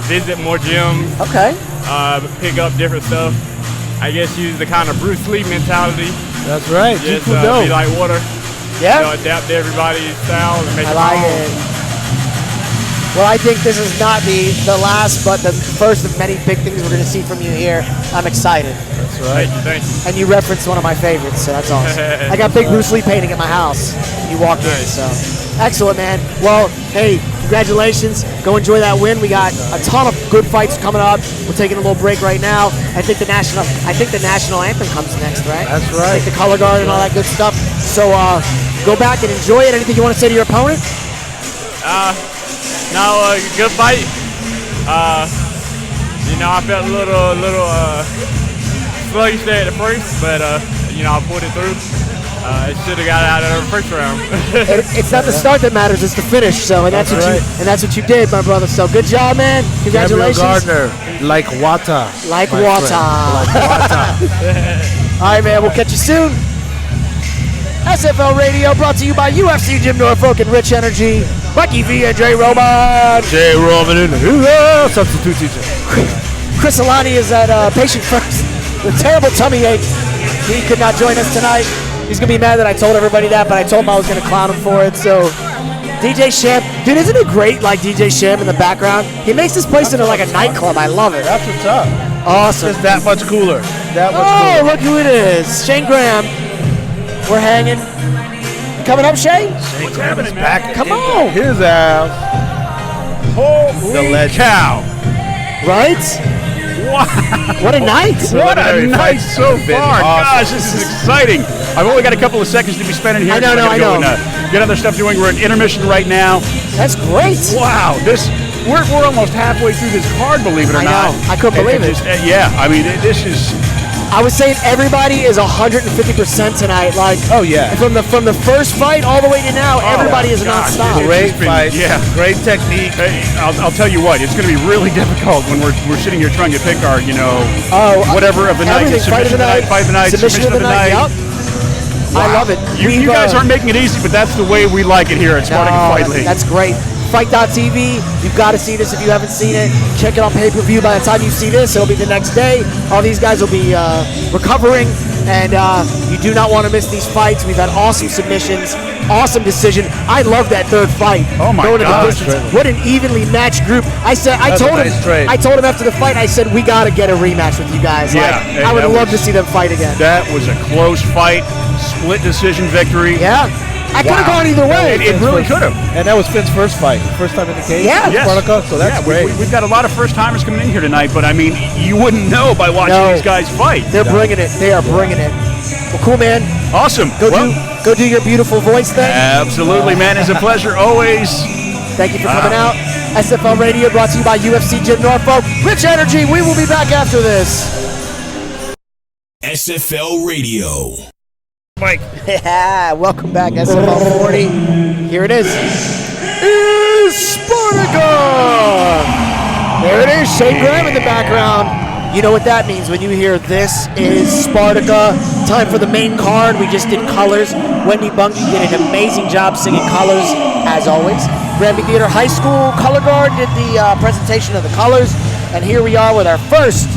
visit more gyms. Okay. Pick up different stuff. I guess use the kind of Bruce Lee mentality. That's right. Just Jeet Kune Do. be like water. Yeah. Adapt to everybody's style and make I it like my own. it. Well, I think this is not the last, but the first of many big things we're going to see from you here. I'm excited. That's right. Thank you. And you referenced one of my favorites, so that's awesome. I got big Bruce Lee painting at my house. You walked in, so excellent, man. Well, hey, congratulations. Go enjoy that win. We got a ton of good fights coming up. We're taking a little break right now. I think the national anthem comes next, right? That's right. Like the color guard and all that good stuff. So go back and enjoy it. Anything you want to say to your opponent? Good fight. I felt a little sluggish there at the first, but I pulled it through. It should have got out of the first round. It's not the start that matters; it's the finish. So, and that's what you did, my brother. So, good job, man. Congratulations. Gabriel Gardner, like water. Like my water. friend. Like water. All right, man. We'll catch you soon. SFL Radio brought to you by UFC Jim Norfolk and Rich Energy. Mikey V and Jay Roman. Jay Roman in the substitute teacher. Chris Alani is at patient first with terrible tummy ache. He could not join us tonight. He's going to be mad that I told everybody that, but I told him I was going to clown him for it. So, DJ Sham. Dude, isn't it great, like DJ Sham in the background? He makes this place into like a nightclub. I love it. That's what's up. Awesome. It's that much cooler. That much Oh, cooler. look who it is. Shane Graham. We're hanging. You coming up, Shane? Shane Graham is back. Come on. His house. The legend. Cow. Right? Wow. What a night. What a Preliminary night fights so have been far. awesome. Gosh, this is exciting. I've only got a couple of seconds to be spending here. I know, so I gotta go know. and, get other stuff doing. We're in intermission right now. That's great. Wow, we're almost halfway through this card, believe it or I not. know. I couldn't believe it. This is I was saying everybody is 150% tonight. Like, Oh, yeah. from the first fight all the way to now, everybody is gosh, nonstop. Great It's been- fight. yeah. Great technique. Hey, I'll tell you what, it's going to be really difficult when we're sitting here trying to pick our, whatever of the night, Everything, submission of the night, fight of the night, submission of the night. Yep. I love it. You guys aren't making it easy, but that's the way we like it here at Spartacus Fight League. That's great. Fight.tv, you've got to see this if you haven't seen it. Check it on pay-per-view. By the time you see this, it'll be the next day. All these guys will be recovering, and you do not want to miss these fights. We've had awesome submissions, awesome decision. I love that third fight. Oh my Going to the gosh. distance. What an evenly matched group. I told him after the fight, I said, we got to get a rematch with you guys. Yeah, Like, hey, I would that love to was- see them fight again. That was a close fight, split decision victory. Yeah. I could have gone either way. It really could have. And that was Finn's first fight. First time in the cage. Yeah. Yes. Spartacus, so that's great. We've got a lot of first-timers coming in here tonight, but I mean, you wouldn't know by watching No. these guys fight. They're bringing it. They are bringing it. Well, cool, man. Awesome. Go do your beautiful voice thing. Absolutely, man. It's a pleasure always. Thank you for coming out. SFL Radio brought to you by UFC Gym Norfolk. Rich Energy. We will be back after this. SFL Radio. Mike. Yeah, welcome back, SFL 40. Here it is. Is Spartacus. There it is, Shane Graham in the background. You know what that means when you hear this is Spartacus. Time for the main card. We just did colors. Wendy Bungie did an amazing job singing colors, as always. Granby Theater High School Color Guard did the presentation of the colors. And here we are with our first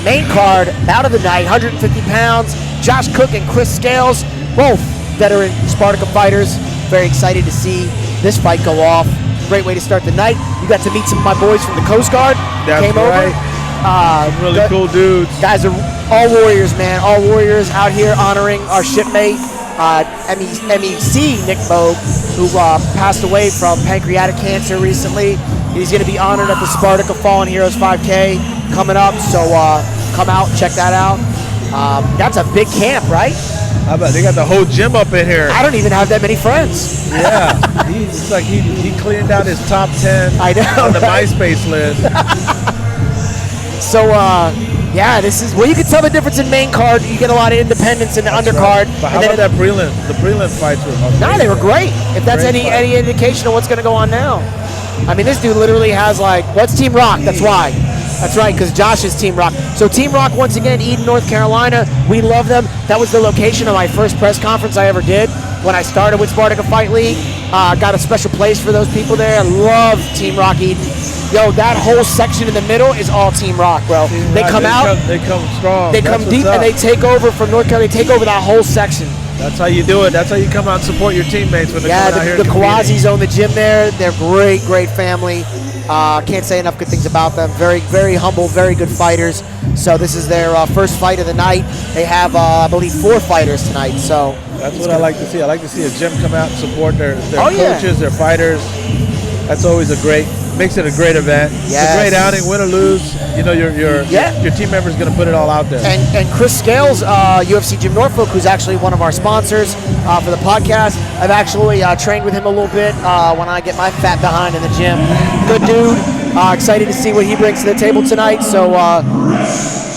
main card, bout of the night, 150 pounds. Josh Cook and Chris Scales, both veteran Spartacus fighters. Very excited to see this fight go off. Great way to start the night. You got to meet some of my boys from the Coast Guard. That's Came right. over. Really cool dudes. Guys are all warriors, man. All warriors out here honoring our shipmate, MEC Nick Bogue, who passed away from pancreatic cancer recently. He's going to be honored at the Spartacus Fallen Heroes 5K coming up. So come out, check that out. That's a big camp, right? How about they got the whole gym up in here? I don't even have that many friends. Yeah, it's like he cleaned out his top 10 I know, on the right? MySpace list. So, yeah, this is well. You can tell the difference in main card. You get a lot of independence in the undercard. But how and about that prelim? The prelim fights were No, they were great. If that's Great fight. any indication of what's going to go on now. I mean, this dude literally has like, what's Team Rock? That's why. That's right, because Josh is Team Rock. So Team Rock, once again, Eden, North Carolina. We love them. That was the location of my first press conference I ever did when I started with Spartacus Fight League. Got a special place for those people there. I love Team Rock Eden. Yo, that whole section in the middle is all Team Rock, bro. They come out. They come strong. They That's come what's deep up. and they take over from North Carolina. They take over that whole section. That's how you do it. That's how you come out and support your teammates when they're Yeah, coming out here. the and competing. Kawazis own the gym there. They're great family. Can't say enough good things about them. Very humble, very good fighters. So this is their first fight of the night. They have, I believe, 4 fighters tonight. So That's what I like to see. I like to see a gym come out and support their Oh, yeah. coaches, their fighters. That's always makes it a great event. It's Yes. a great outing, win or lose. You know, your team member's going to put it all out there. And Chris Scales, UFC Gym Norfolk, who's actually one of our sponsors for the podcast. I've actually trained with him a little bit when I get my fat behind in the gym. Good dude. Excited to see what he brings to the table tonight. So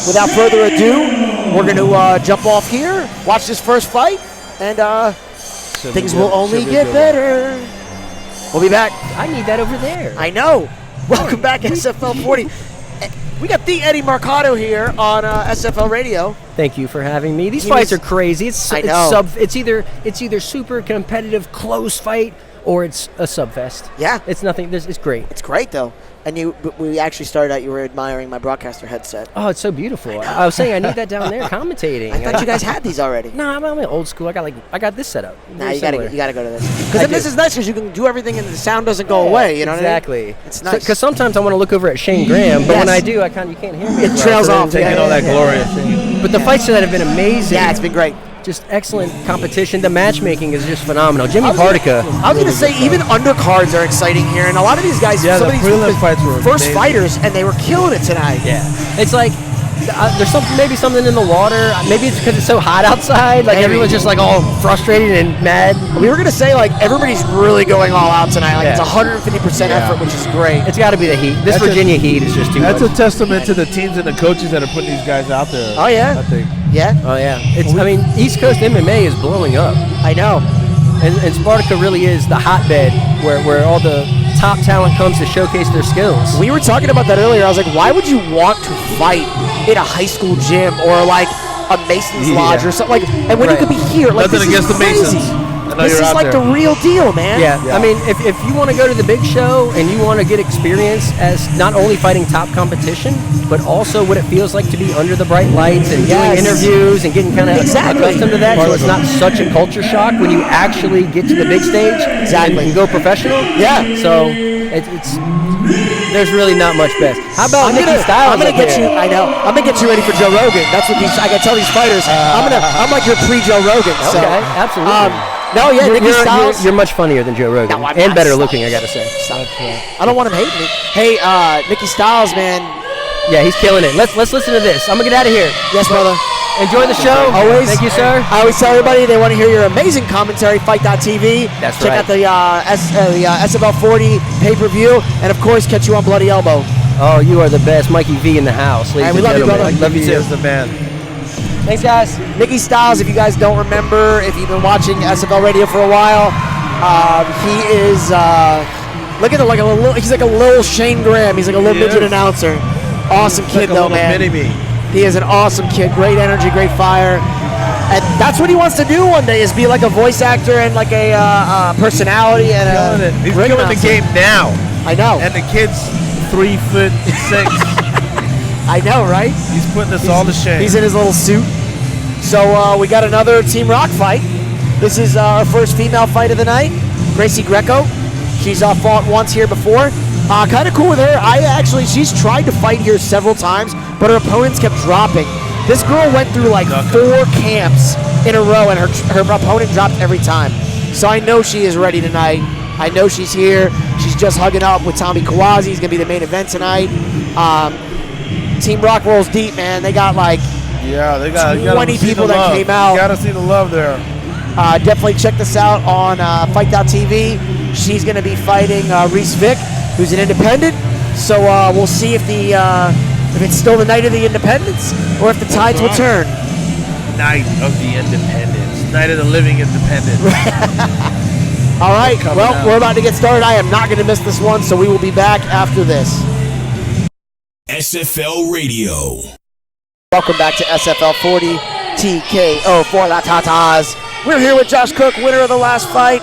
without further ado, we're going to jump off here, watch this first fight, and things will only get better. We'll be back. I need that over there. I know. Welcome back, SFL 40. We got the Eddie Mercado here on SFL Radio. Thank you for having me. These He fights was- are crazy. It's I know. It's either super competitive, close fight, or it's a subfest. Yeah. It's nothing. It's great. It's great, though. And we actually started out, you were admiring my broadcaster headset. Oh, it's so beautiful. I was saying I need that down there commentating. I thought you guys had these already. No, I'm old school. I got this set up. Nah, Very you gotta similar. go to this. I Because then this do. is nice because you can do everything and the sound doesn't go away. You know exactly. what I mean? It's nice. Because sometimes I want to look over at Shane Graham, but when Yes. I do, you can't hear me. It as well, trails so then off. taking Yeah, all yeah, that yeah. glory. But the fights tonight have been amazing. Yeah, it's been great. Just excellent competition. The matchmaking is just phenomenal. Jimmy I was Partica. going to say, even undercards are exciting here. And a lot of these guys, Yeah, some the of these prelim fights were first amazing. fighters, and they were killing it tonight. Yeah. It's like there's maybe something in the water. Maybe it's because it's so hot outside. Like everyone's just like all frustrated and mad. We were gonna say like everybody's really going all out tonight. Like it's 150% effort, which is great. It's got to be the heat. This Virginia heat is just too much. That's a testament to the teams and the coaches that are putting these guys out there. Oh yeah, I think. Yeah. Oh yeah. I mean, East Coast MMA is blowing up. I know. And Spartica really is the hotbed where all the top talent comes to showcase their skills. We were talking about that earlier. I was like, why would you want to fight in a high school gym or like a Mason's Lodge or something? Like, and when you could be here, like nothing this against is the crazy. Masons. This is like the real deal, man. Yeah. I mean, if you want to go to the big show and you want to get experience as not only fighting top competition, but also what it feels like to be under the bright lights and doing interviews and getting kind of accustomed to that, so it's not such a culture shock when you actually get to the big stage and go professional. Yeah. So it's there's really not much best. How about Nikki Styles? I'm gonna get you. I know. I'm gonna get you ready for Joe Rogan. That's what I gotta tell these fighters. I'm like your pre-Joe Rogan. So. Okay, absolutely. No, yeah, Nikki Styles. You're much funnier than Joe Rogan, and better looking, I gotta say. I don't want him hating me. Hey, Nikki Styles, man. Yeah, he's killing it. Let's listen to this. I'm gonna get out of here. Yes, brother. Enjoy the show. Always. Thank you, sir. I always tell everybody they want to hear your amazing commentary. Fight.tv. That's Check right. out the SFL 40 pay-per-view, and of course, catch you on Bloody Elbow. Oh, you are the best, Mikey V in the house, ladies we and love you, gentlemen. brother. Love you He too. is the man. Thanks, guys. Nikki Styles, if you guys don't remember, if you've been watching SFL Radio for a while, he is looking at like a little. He's like a little Shane Graham. He's like a little midget announcer. Awesome kid, though, man. Mini-me. He is an awesome kid. Great energy, great fire. And that's what he wants to do one day, is be like a voice actor and like a personality and a He's ring killing the announcer. game now. I know. And the kid's 3'6". I know, right? He's putting us all to shame. He's in his little suit. So we got another Team Rock fight. This is our first female fight of the night. Gracie Greco. She's fought once here before. Kind of cool with her. She's tried to fight here several times, but her opponents kept dropping. This girl went through like 4 camps in a row, and her opponent dropped every time. So I know she is ready tonight. I know she's here. She's just hugging up with Tommy Kawazi. He's going to be the main event tonight. Team Rock rolls deep, man. They got like 20 people that came out. You gotta see the love there. Definitely check this out on Fight.tv. She's going to be fighting Reese Vick, who's an independent. So we'll see if it's still the night of the independents or if the tides will turn. Night of the Independence. Night of the Living Independent. All right. Well, we're about to get started. I am not going to miss this one, so we will be back after this. SFL Radio. Welcome back to SFL 40 TKO for La Tatas. We're here with Josh Cook, winner of the last fight.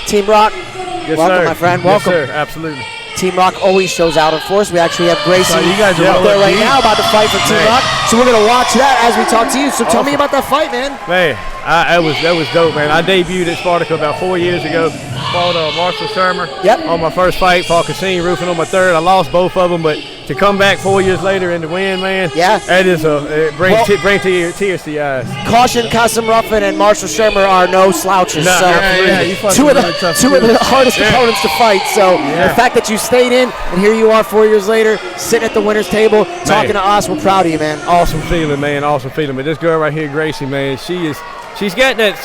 Team Rock. Yes, welcome, sir. my friend. Welcome. Yes, sir. Absolutely. Team Rock always shows out, of course. We actually have Gracie So you guys are up there right deep. now about to fight for Team Rock. So we're going to watch that as we talk to you. So tell me about that fight, man. Man, that was dope, man. I debuted at Spartica about 4 years ago. Fought Marshall Shermer on my first fight. Fought Cassine Roofing on my third. I lost both of them, but to come back 4 years later and to win, man, that is it brings tears to your eyes. Caution, Qasim Ruffin and Marshall Shermer are no slouches. No, so you two of the hardest opponents to fight. So the fact that you stayed in and here you are 4 years later, sitting at the winner's table, talking to us, we're proud of you, man. Awesome feeling, man. Awesome feeling. But this girl right here, Gracie, man, she's got that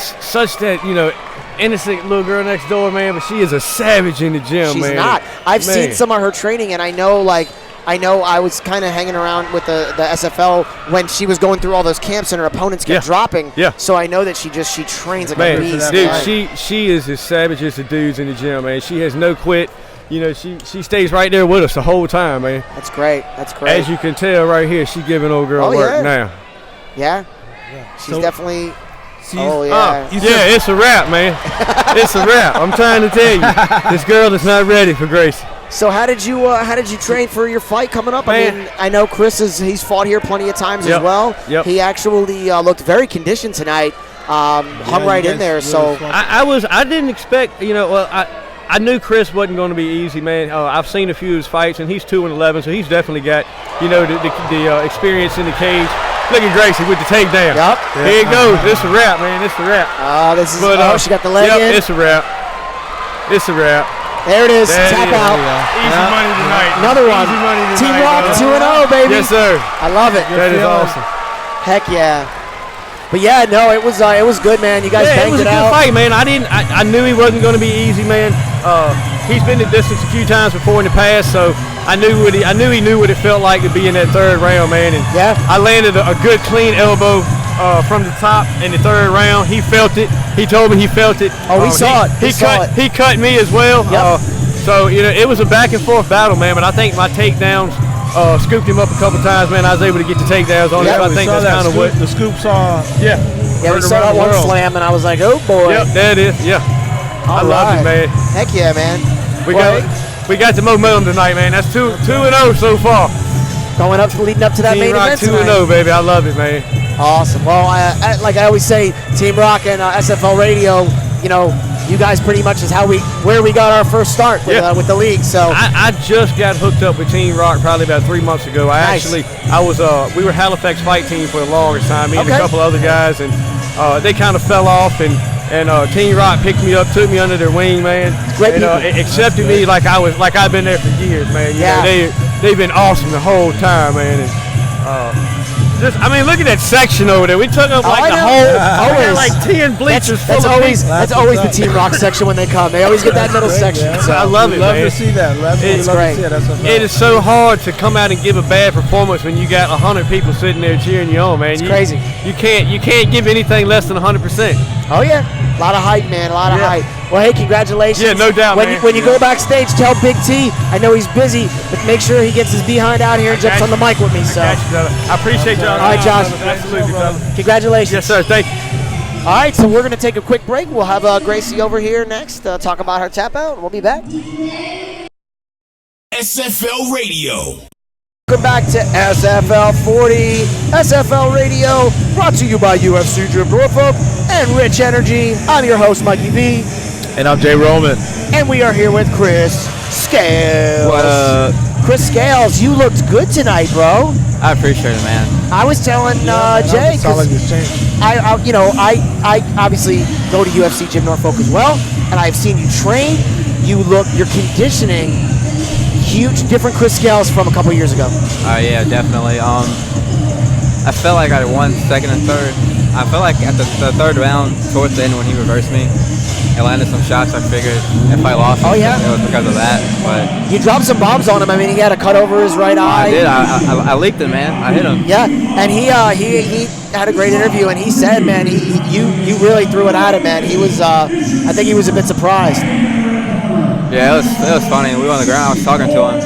innocent little girl next door, man, but she is a savage in the gym, She's man. not. I've seen some of her training, and I know I was kind of hanging around with the SFL when she was going through all those camps and her opponents kept dropping. Yeah. So I know that she trains like a beast. Dude, she is as savage as the dudes in the gym, man. She has no quit. She stays right there with us the whole time, man. That's great. That's great. As you can tell right here, she giving old girl work now. Yeah. She's definitely. It's a wrap, man. It's a wrap. I'm trying to tell you, this girl is not ready for Gracie. So how did you train for your fight coming up? I mean, I know Chris he's fought here plenty of times as well. Yep. He actually looked very conditioned tonight. Hung right in there. So I didn't expect. I knew Chris wasn't going to be easy, man. I've seen a few of his fights, and he's 2-11, so he's definitely got the experience in the cage. Look at Gracie with the takedown. Yep. Here it goes. It's a wrap, man. It's a wrap. She got the leg in. It's a wrap. It's a wrap. There it is. Tap out. Easy money tonight. Another one. Easy money tonight. Team Rock 2-0, baby. Yes, sir. I love it. That is awesome. Heck yeah. But yeah, no, it was good, man. You guys banged it out. It was a good fight, man. I knew he wasn't going to be easy, man. He's been the distance a few times before in the past, so I knew he knew what it felt like to be in that third round, man. And I landed a good clean elbow from the top in the third round. He felt it. He told me he felt it. Oh, we saw it. He cut me as well. Yep. So it was a back and forth battle, man. But I think my takedowns scooped him up a couple times, man. I was able to get the takedowns on him. I think that's kind of what the scoop saw. Yeah, we saw that one slam, and I was like, oh boy. Yep, that is. Yeah. I loved it, man. Heck yeah, man. We got the momentum tonight, man. That's 2-0 so far. Going up, leading up to that main event tonight. 2-0, baby. I love it, man. Awesome. Well, like I always say, Team Rock and SFL Radio, you guys pretty much is where we got our first start with the league. So I just got hooked up with Team Rock probably about 3 months ago. We were Halifax Fight Team for the longest time, me and a couple other guys, and they kind of fell off, and Team Rock picked me up, took me under their wing, man. Great people. Accepted me like I've been there for years, man. They've been awesome the whole time, man. And look at that section over there. We took up like the whole. Always like 10 bleachers. That's always the Team Rock section when they come. They always get that middle section. So I love it, man. Love to see that. It's great. It is so hard to come out and give a bad performance when you got 100 people sitting there cheering you on, man. It's crazy. You can't give anything less than 100%. Oh yeah, a lot of hype, man. A lot of hype. Well, hey, congratulations. Yeah, no doubt, man. When you go backstage, tell Big T. I know he's busy, but make sure he gets his behind out here and jumps on the mic with me. So I appreciate y'all. All right, Josh. Absolutely, brother. Congratulations. Yes, sir. Thank you. All right, so we're going to take a quick break. We'll have Gracie over here next, talk about her tap out. We'll be back. SFL Radio. Welcome back to SFL 40. SFL Radio, brought to you by UFC Gym Norfolk and Rich Energy. I'm your host, Mikey V. And I'm Jay Roman. And we are here with Chris Scales. What up? Chris Scales, you looked good tonight, bro. I appreciate it, man. I was telling Jay, because I obviously go to UFC Gym Norfolk as well, and I've seen you train. Your conditioning, huge, different Chris Scales from a couple years ago. Yeah, definitely. I felt like I won second and third. I felt like at the third round, towards the end when he reversed me, I landed some shots. I figured if I lost, it was because of that. But you dropped some bombs on him. I mean, he had a cut over his right eye. I did. I leaked it, man. I hit him. Yeah, and he had a great interview, and he said, man, you really threw it at him, man. He was, I think he was a bit surprised. Yeah, it was funny. We were on the ground. I was talking to him.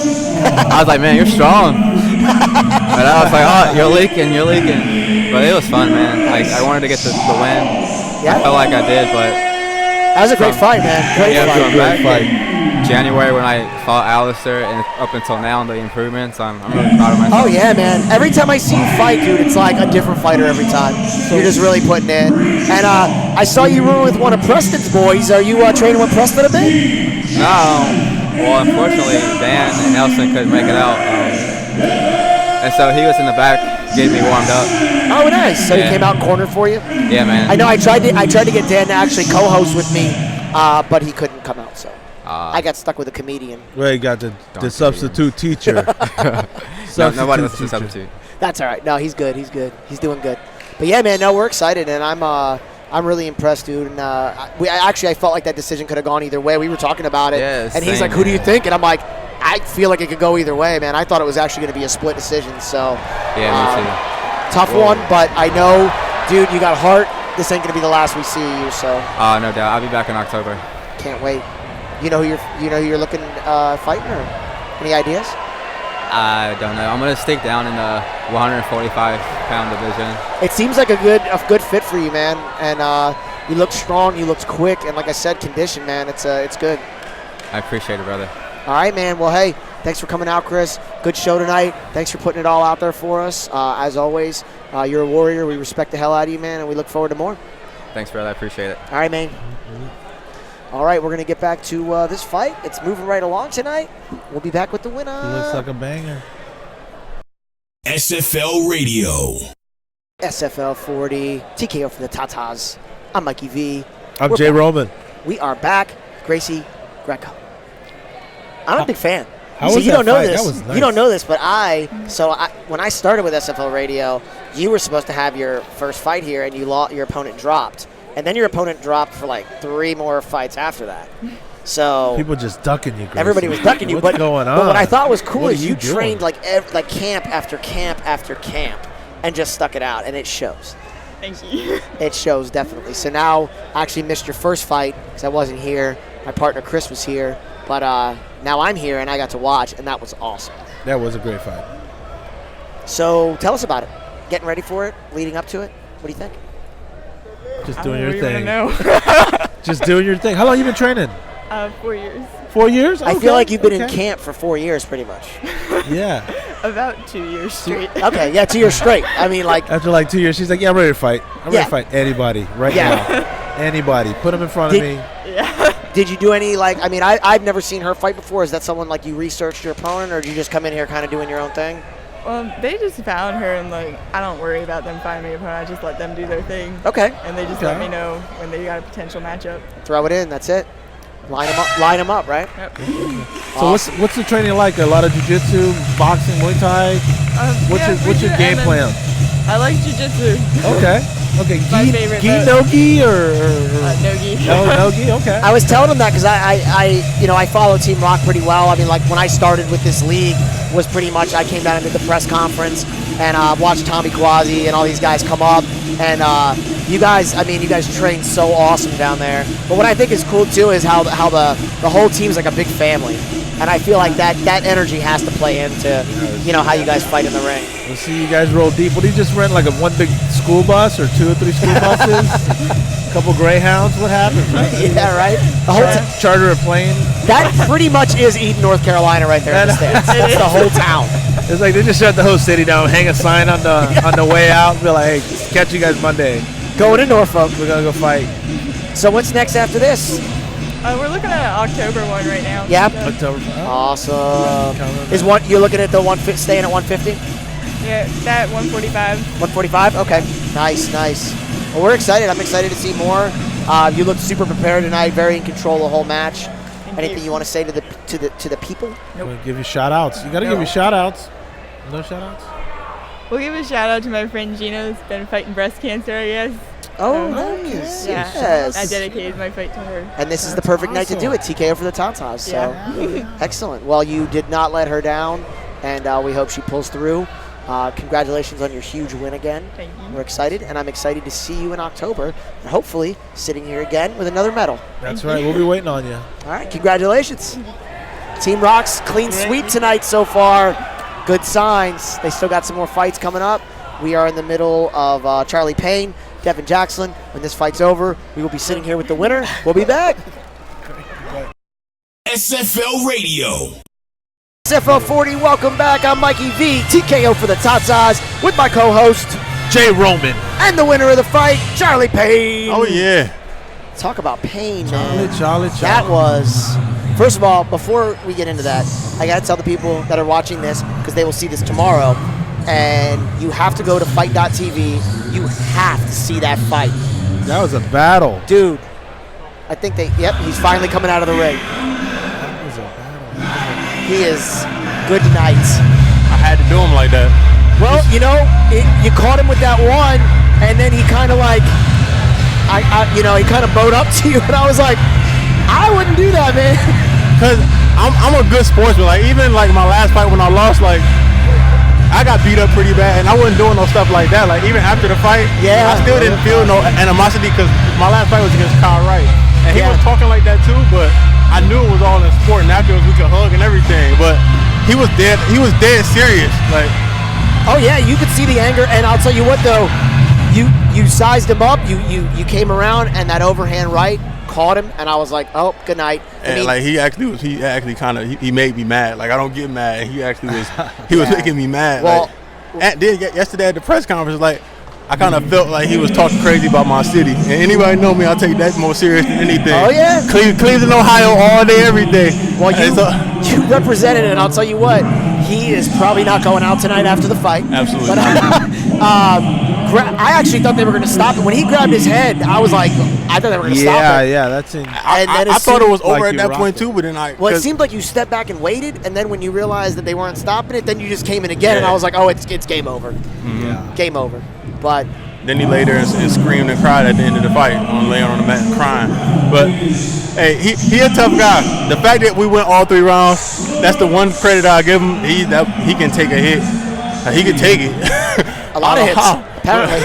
I was like, man, you're strong. But I was like, oh, you're leaking. But it was fun, man. Like, I wanted to get the win. Yeah. I felt like I did, but that was a great fight, man. Great fight. January when I fought Alistair, and up until now, the improvements, I'm really proud of myself. Oh, yeah, man. Every time I see you fight, dude, it's like a different fighter every time. You're just really putting in. And I saw you room with one of Preston's boys. Are you training with Preston a bit? No. Well, unfortunately, Dan and Nelson couldn't make it out. And so he was in the back, getting me warmed up. Oh, nice. So he came out and cornered for you? Yeah, man. I know. I tried to get Dan to actually co-host with me, but he couldn't come out, so I got stuck with a comedian. Well, you got the substitute teacher. Nobody was the substitute. That's all right. No, he's good. He's good. He's doing good. But yeah, man. No, we're excited, and I'm really impressed, dude. And I felt like that decision could have gone either way. We were talking about it, and he's like, "Who do you think?" And I'm like, I feel like it could go either way, man. I thought it was actually going to be a split decision. So yeah, me too. Tough one, but I know, dude, you got heart. This ain't going to be the last we see you. So no doubt. I'll be back in October. Can't wait. You know who you're looking fighting, or any ideas? I don't know. I'm gonna stick down in the 145-pound division. It seems like a good fit for you, man. And you look strong. You looked quick, and like I said, condition, man. It's good. I appreciate it, brother. All right, man. Well, hey, thanks for coming out, Chris. Good show tonight. Thanks for putting it all out there for us. As always, you're a warrior. We respect the hell out of you, man, and we look forward to more. Thanks, brother. I appreciate it. All right, man. All right, we're going to get back to this fight. It's moving right along tonight. We'll be back with the winner. He looks like a banger. SFL Radio. SFL 40. TKO for the Tatas. I'm Mikey V. I'm Jay Roman. We are back. Gracie Greco. I'm a big fan. How so was you that don't know fight? this. That was nice. You don't know this, but when I started with SFL Radio, you were supposed to have your first fight here, and your opponent dropped, and then your opponent dropped for like 3 more fights after that. So people just ducking you. Gracie. Everybody was ducking you. What's going on? But what I thought was cool What is are you doing? trained like camp after camp after camp, and just stuck it out, and it shows. Thank you. It shows definitely. So now I actually missed your first fight because I wasn't here. My partner Chris was here, but now I'm here and I got to watch, and that was awesome. That was a great fight. So tell us about it. Getting ready for it, leading up to it. What do you think? Just I doing don't your really thing. know. Just doing your thing. How long you been training? 4 years. 4 years? I feel like you've been in camp for 4 years, pretty much. Yeah. About 2 years straight. Okay, yeah, 2 years straight. I mean, like after like 2 years, she's like, "Yeah, I'm ready to fight. I'm ready Yeah. to fight anybody right Yeah. now. Anybody. Put them in front of me." Did you do any I mean, I've never seen her fight before. Is that someone like you researched your opponent, or did you just come in here kind of doing your own thing? Well, they just found her, and like I don't worry about them finding me a opponent. I just let them do their thing. Okay. And they just let me know when they got a potential matchup. Throw it in. That's it. Line them up, right? Yep. So what's the training like? A lot of jiu-jitsu, boxing, Muay Thai. What's your game plan? I like jiu-jitsu. Okay. Okay. My favorite. Gi no-gi or no-gi. No-gi. Okay. I was telling him that because I follow Team Rock pretty well. I mean, like when I started with this league was pretty much I came down and did the press conference and watched Tommy Quasi and all these guys come up. And you guys train so awesome down there. But what I think is cool too is how the whole team's like a big family. And I feel like that energy has to play into how you guys fight in the ring. We'll see you guys roll deep. What do you just rent, like one big school bus or 2 or 3 school buses? A couple Greyhounds? What happened? Yeah, right? The whole charter a plane? That pretty much is Eden, North Carolina right there in the stands. That's the whole town. It's like they just shut the whole city down, hang a sign on the way out, be like, hey, catch you guys Monday. Going to Norfolk. We're going to go fight. So what's next after this? We're looking at an October one right now. Yeah. So. October. Awesome. You're looking at the staying at 150? Yeah, that 145. 145? Okay. Nice. Well, we're excited. I'm excited to see more. You looked super prepared tonight, very in control the whole match. Anything you want to say to the people? Nope. We'll give you shout outs. You got to give you shout outs. No shout outs? We'll give a shout out to my friend Gina who's been fighting breast cancer, I guess. Oh, nice. Yeah, Yes. I dedicated my fight to her. And this is the perfect night to do it. TKO for the Tatas. So excellent. Well, you did not let her down, and we hope she pulls through. Congratulations on your huge win again. Thank you. We're excited, and I'm excited to see you in October, and hopefully sitting here again with another medal. That's right. We'll be waiting on you. All right. Congratulations. Team Rock's clean sweep tonight so far. Good signs. They still got some more fights coming up. We are in the middle of Charlie Payne, Devin Jackson. When this fight's over, we will be sitting here with the winner. We'll be back. SFL Radio. SFL 40, welcome back. I'm Mikey V, TKO for the Tatas, with my co-host, Jay Roman. And the winner of the fight, Charlie Payne. Oh, yeah. Talk about pain, man. Charlie. That was... First of all, before we get into that, I got to tell the people that are watching this, because they will see this tomorrow, and you have to go to fight.tv. You have to see that fight. That was a battle. Dude, I think he's finally coming out of the ring. That was a battle. He is good tonight. I had to do him like that. Well, you caught him with that one, and then he kind of like, he kind of bowed up to you, and I was like, I wouldn't do that, man. Because I'm a good sportsman. Like, even like my last fight when I lost, like, I got beat up pretty bad, and I wasn't doing no stuff like that. Like, even after the fight, I still didn't feel no animosity because my last fight was against Kyle Wright. And he was talking like that too, but I knew it was all in sport, and afterwards we could hug and everything. But he was dead serious. Like, oh yeah, you could see the anger, and I'll tell you what though, you sized him up, you came around, and that overhand right caught him, and I was like, oh, good night. And like he actually kind of made me mad. Like, I don't get mad. He actually was making me mad. Well, like, yesterday at the press conference, like, I kind of felt like he was talking crazy about my city. And anybody know me, I take that more serious than anything. Oh yeah, Cleveland, Ohio, all day, every day. Well, you represented it, and I'll tell you what, he is probably not going out tonight after the fight. Absolutely. But, I actually thought they were going to stop it. When he grabbed his head, I was like, I thought they were going to stop it. Yeah, that's in. I thought it was over at that point too, but then Well, it seemed like you stepped back and waited, and then when you realized that they weren't stopping it, then you just came in again, and I was like, oh, it's game over. Yeah. Game over. But then he lay there and screamed and cried at the end of the fight, laying on the mat crying. But hey, he a tough guy. The fact that we went all 3 rounds, that's the one credit I give him. He can take a hit. He can take it. A lot of hits, apparently.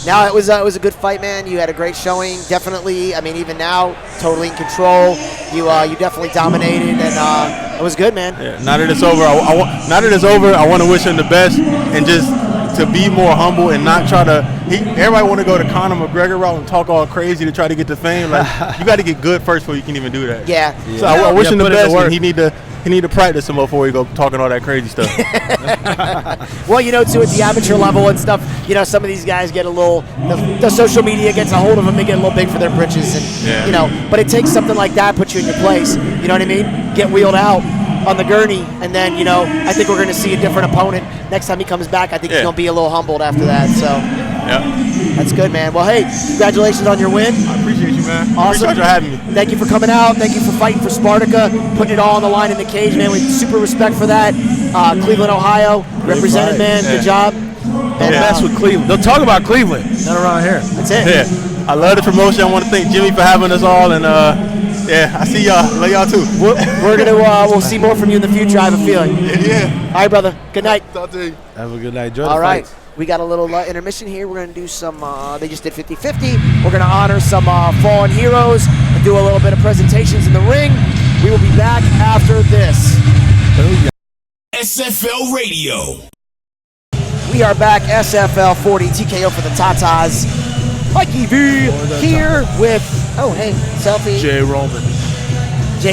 Now it was a good fight, man. You had a great showing, definitely. I mean, even now, totally in control. You definitely dominated, and it was good, man. Yeah, now that it's over, I want to wish him the best, and just to be more humble and not try to. Everybody want to go to Conor McGregor route and talk all crazy to try to get to fame. Like you got to get good first before you can even do that. Yeah. So I wish him the best, and he need to practice some more before he go talking all that crazy stuff. Well, too, at the amateur level and stuff, some of these guys get a little, the social media gets a hold of them, they get a little big for their britches, and but it takes something like that, put you in your place. You know what I mean? Get wheeled out on the gurney, and then I think we're going to see a different opponent next time he comes back. I think he's going to be a little humbled after that. So that's good, man. Well, hey, congratulations on your win. I appreciate you, man. Awesome. Appreciate you having me. Thank you for coming out. Thank you for fighting for Spartica, putting it all on the line in the cage, man. We super respect for that. Cleveland, Ohio, represented, man. Good job. Don't mess with Cleveland. Don't talk about Cleveland. Not around here. That's it. Yeah. I love the promotion. I want to thank Jimmy for having us all, and I see y'all. Love y'all too. We're gonna we'll see more from you in the future. I have a feeling. Yeah. All right, brother. Good night. Talk to you. Have a good night. Enjoy all right. Fights. We got a little intermission here. We're gonna do some. They just did 50-50. We're gonna honor some fallen heroes and do a little bit of presentations in the ring. We will be back after this. SFL Radio. We are back. SFL 40 TKO for the Tatas. Mikey V here with selfie. Jay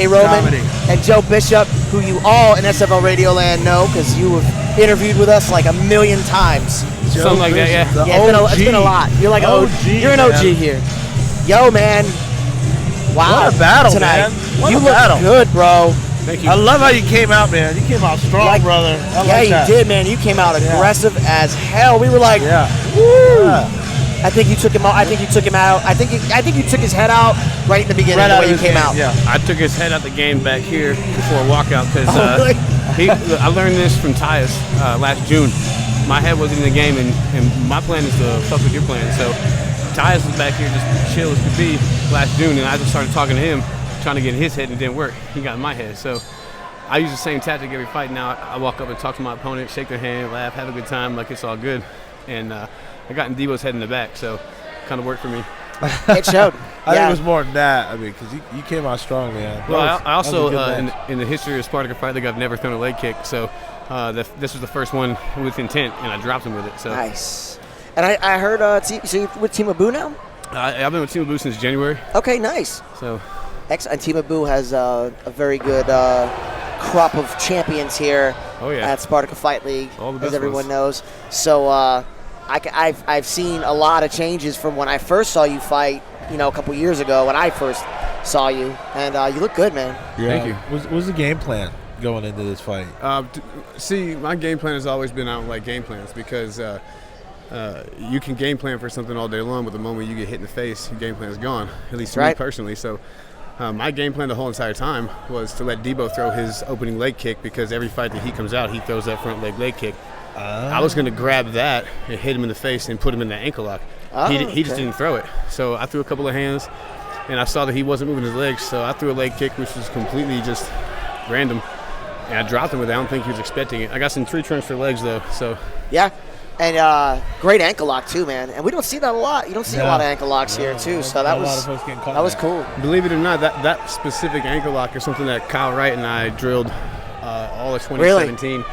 Roman and Joe Bishop, who you all in SFL Radio Land know because you have interviewed with us like 1,000,000 times. Something like that, yeah. It's been a lot. You're like you're an OG here. Yo, man. Wow. What a battle, tonight. man. You look good, bro. Thank you. I love how you came out, man. You came out strong, brother. You did, man. You came out aggressive as hell. We were like, woo. Yeah. I think you took him out. I think you took his head out right in the beginning. Right the way you came out. Yeah, I took his head out the game back here before a walkout because I learned this from Tyus last June. My head wasn't in the game, and my plan is to fuck with your plan. So Tyus was back here just chill as could be last June, and I just started talking to him, trying to get in his head, and it didn't work. He got in my head. So I use the same tactic every fight now. I walk up and talk to my opponent, shake their hand, laugh, have a good time, like it's all good. And I got in Debo's head in the back, so kind of worked for me. It showed. I think it was more than that. I mean, because you came out strong, man. Well, I also, in the history of Spartica Fight League, I've never thrown a leg kick, so this was the first one with intent, and I dropped him with it. So nice. And I heard, so you're with Team Abu now? I've been with Team Abu since January. Okay, nice. So, and Team Abu has a very good crop of champions here at Spartica Fight League, as everyone knows. So I've seen a lot of changes from when I first saw you fight, a couple years ago when I first saw you, and you look good, man. Yeah. Thank you. What's the game plan going into this fight? See, my game plan has always been I don't like game plans because you can game plan for something all day long, but the moment you get hit in the face, your game plan is gone, at least to me personally. So my game plan the whole entire time was to let Debo throw his opening leg kick because every fight that he comes out, he throws that front leg kick. I was going to grab that and hit him in the face and put him in the ankle lock. He just didn't throw it. So I threw a couple of hands, and I saw that he wasn't moving his legs, so I threw a leg kick, which was completely just random. And I dropped him with it. I don't think he was expecting it. I got some tree trunks for legs, though. So yeah, and great ankle lock, too, man. And we don't see that a lot. You don't see a lot of ankle locks here, too, so that was cool. Believe it or not, that specific ankle lock is something that Kyle Wright and I drilled all of 2017.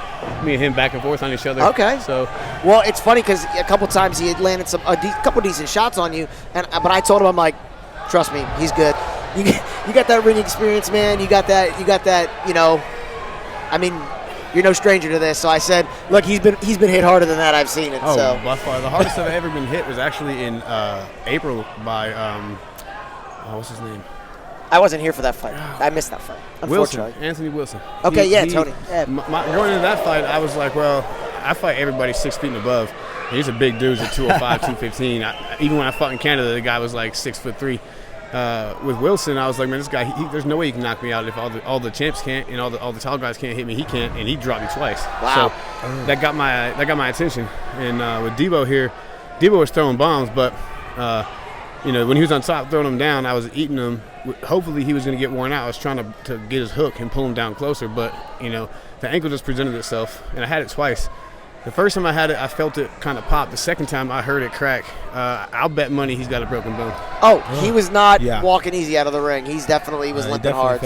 Me and him back and forth on each other. Okay. So, well, it's funny because a couple times he had landed a couple decent shots on you, but I told him, I'm like, trust me, he's good. You got that ring experience, man. You got that. I mean, you're no stranger to this. So I said, look, he's been hit harder than that. I've seen it. Oh, so by far the hardest I've ever been hit was actually in April by what's his name? I wasn't here for that fight. I missed that fight, unfortunately. Anthony Wilson. Okay, Tony. Yeah. Going into that fight, I was like, well, I fight everybody 6 feet and above. He's a big dude. He's a 205, 215. Even when I fought in Canada, the guy was like 6'3". With Wilson, I was like, man, this guy, there's no way he can knock me out if all the champs can't and all the tall guys can't hit me. He can't, and he dropped me twice. Wow. So that got my attention. And with Debo here, Debo was throwing bombs, but when he was on top throwing them down, I was eating them. Hopefully he was going to get worn out. I was trying to get his hook and pull him down closer, but the ankle just presented itself, and I had it twice. The first time I had it, I felt it kind of pop. The second time I heard it crack. I'll bet money he's got a broken bone. Oh, he was not walking easy out of the ring. He was limping hard.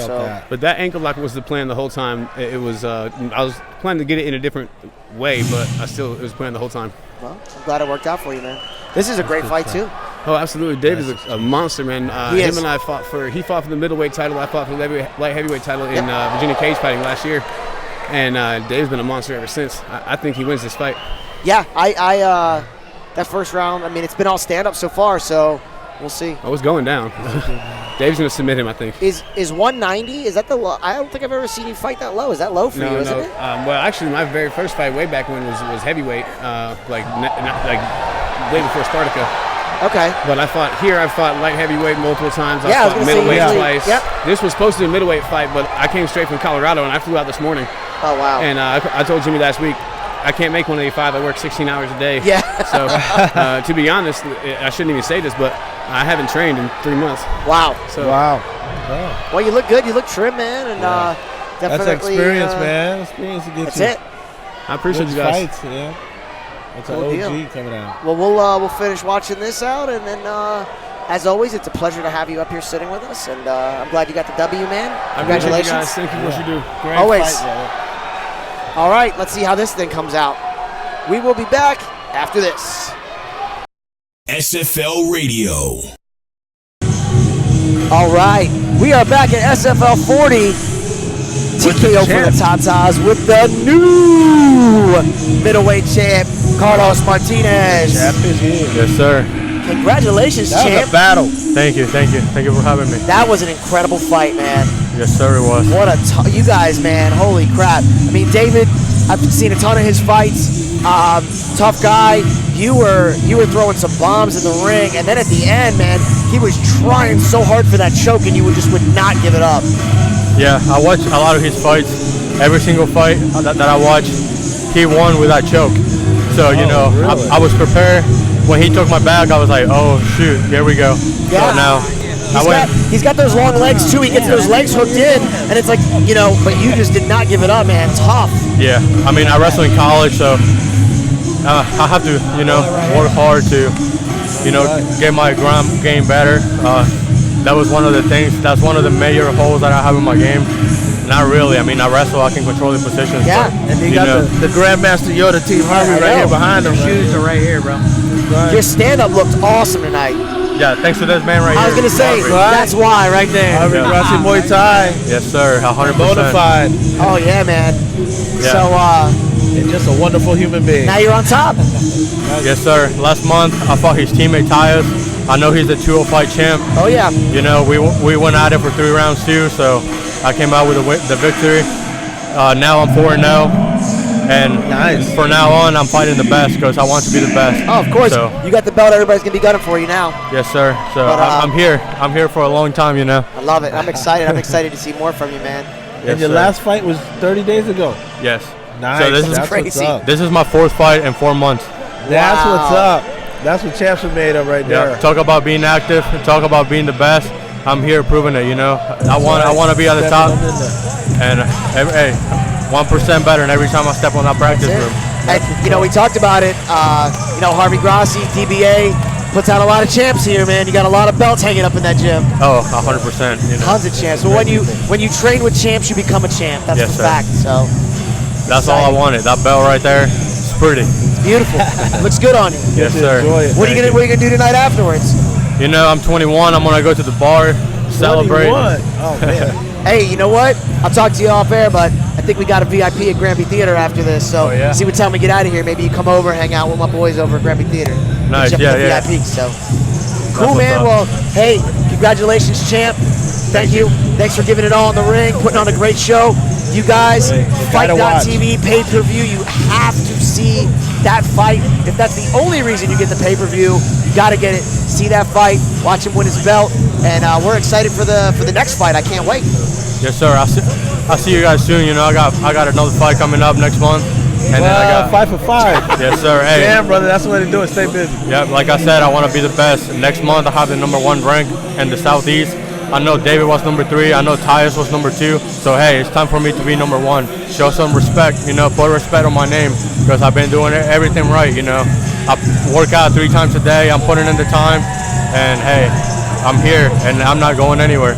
But that ankle lock was the plan the whole time. It was I was planning to get it in a different way, but it was planned the whole time. Well, I'm glad it worked out for you, man. This is a great fight too. Oh, absolutely. Dave is a monster, man. He and I fought for the middleweight title. I fought for the light heavyweight title in Virginia Cage Fighting last year. And Dave's been a monster ever since. I think he wins this fight. Yeah, I that first round, I mean, it's been all stand-up so far, so we'll see. Oh, it's going down. Dave's going to submit him, I think. Is 190, is that the low? I don't think I've ever seen you fight that low. Is that low for you, isn't it? Well, actually, my very first fight way back when was heavyweight, like way before Spartica. Okay. But I fought light heavyweight multiple times. I fought middleweight twice. Yep. This was supposed to be a middleweight fight, but I came straight from Colorado, and I flew out this morning. Oh, wow. And I told Jimmy last week, I can't make 185. I work 16 hours a day. Yeah. So, to be honest, I shouldn't even say this, but I haven't trained in 3 months. Wow. So, wow. Well, you look good. You look trim, man. And definitely. That's experience, man. Experience to get that's you. it. I appreciate you guys. Fights, yeah. That's Cool an OG deal. coming out. Well, we'll finish watching this out, and then, as always, it's a pleasure to have you up here sitting with us, and I'm glad you got the W, man. Congratulations. You guys. Thank you for what you do. Great Always. fight, All right, let's see how this thing comes out. We will be back after this. SFL Radio. All right, we are back at SFL 40. TKO for the Tatas with the new middleweight champ, Carlos Martinez. Champ is here. Yes, sir. Congratulations, That champ. was a battle. Thank you for having me. That was an incredible fight, man. Yes, sir, it was. What you guys, man, holy crap. I mean, David, I've seen a ton of his fights. Tough guy. You were throwing some bombs in the ring, and then at the end, man, he was trying so hard for that choke, and you would not give it up. Yeah, I watched a lot of his fights. Every single fight that I watched, he won with that choke. So, really? I was prepared. When he took my bag, I was like, oh, shoot, here we go. Yeah. So now, He's got those long legs, too. He gets those legs hooked in, and it's like, but you just did not give it up, man. Tough. Yeah, I mean, I wrestled in college, so I have to, work hard to, get my ground game better. That was one of the things. That's one of the major holes that I have in my game. Not really. I mean, I wrestle. I can control the positions. Yeah. But, And you got the Grandmaster Yoda, Team Harvey, right here behind him. Shoes are right here, bro. Your stand-up looked awesome tonight. Yeah, thanks to this man right here. I was going to say, that's why right there. Harvey Rossi Muay Thai. Yes, sir. 100%. Bonafide. Oh, yeah, man. Yeah. So, And just a wonderful human being. now you're on top. Yes, sir. Last month, I fought his teammate, Tyus. I know he's the 205 champ. Oh, yeah. We went at it for 3 rounds, too, so I came out with the victory. Now I'm 4-0. And nice. For now on, I'm fighting the best because I want to be the best. Oh, of course. So, You got the belt. Everybody's going to be gunning for you now. yes, sir. So But, I'm here. I'm here for a long time, I love it. I'm excited. I'm excited to see more from you, man. Yes, And your sir. last fight was 30 days ago. Yes. Nice. So this is That's crazy. what's up. This is my 4th fight in 4 months. That's Wow. what's up. That's what champs are made of right there. Yeah. Talk about being active. Talk about being the best. I'm here proving it. I want to be at the top. And hey, 1% better than every time I step on that practice room. And, we talked about it. Harvey Grossi, DBA, puts out a lot of champs here, man. You got a lot of belts hanging up in that gym. Oh, 100%. Tons of champs. But when you train with champs, you become a champ. That's Yes, the sir. fact. So That's all I wanted. That belt right there, it's pretty. it's beautiful. Looks good on you. Yes, sir. Enjoy it. What are you gonna do tonight afterwards? I'm 21. I'm gonna go to the bar, celebrate. 21. Oh, man. Hey, you know what? I'll talk to you off air, but I think we got a VIP at Granby Theater after this. So Oh, yeah? see what time we get out of here. Maybe you come over and hang out with my boys over at Granby Theater. Nice, Get you up to yeah, the yeah. VIP, so cool, what's man. up. Well, hey, congratulations, champ. Thank you. Thanks for giving it all in the ring, putting on a great show. You guys, Fight.tv pay-per-view, you have to see that fight. If that's the only reason you get the pay-per-view, you got to get it. See that fight, watch him win his belt, and we're excited for the next fight. I can't wait. Yes, sir. I'll see you guys soon. You know, I got another fight coming up next month. And then I got 5 for 5. Yes, sir. Hey. Damn, brother, that's the way to do it. Stay busy. Yeah, like I said, I want to be the best. Next month, I have the #1 rank in the Southeast. I know David was number 3. I know Tyus was number 2. So, hey, it's time for me to be #1. Show some respect, you know, put respect on my name because I've been doing everything right, you know. I work out 3 times a day. I'm putting in the time. And, hey, I'm here, and I'm not going anywhere.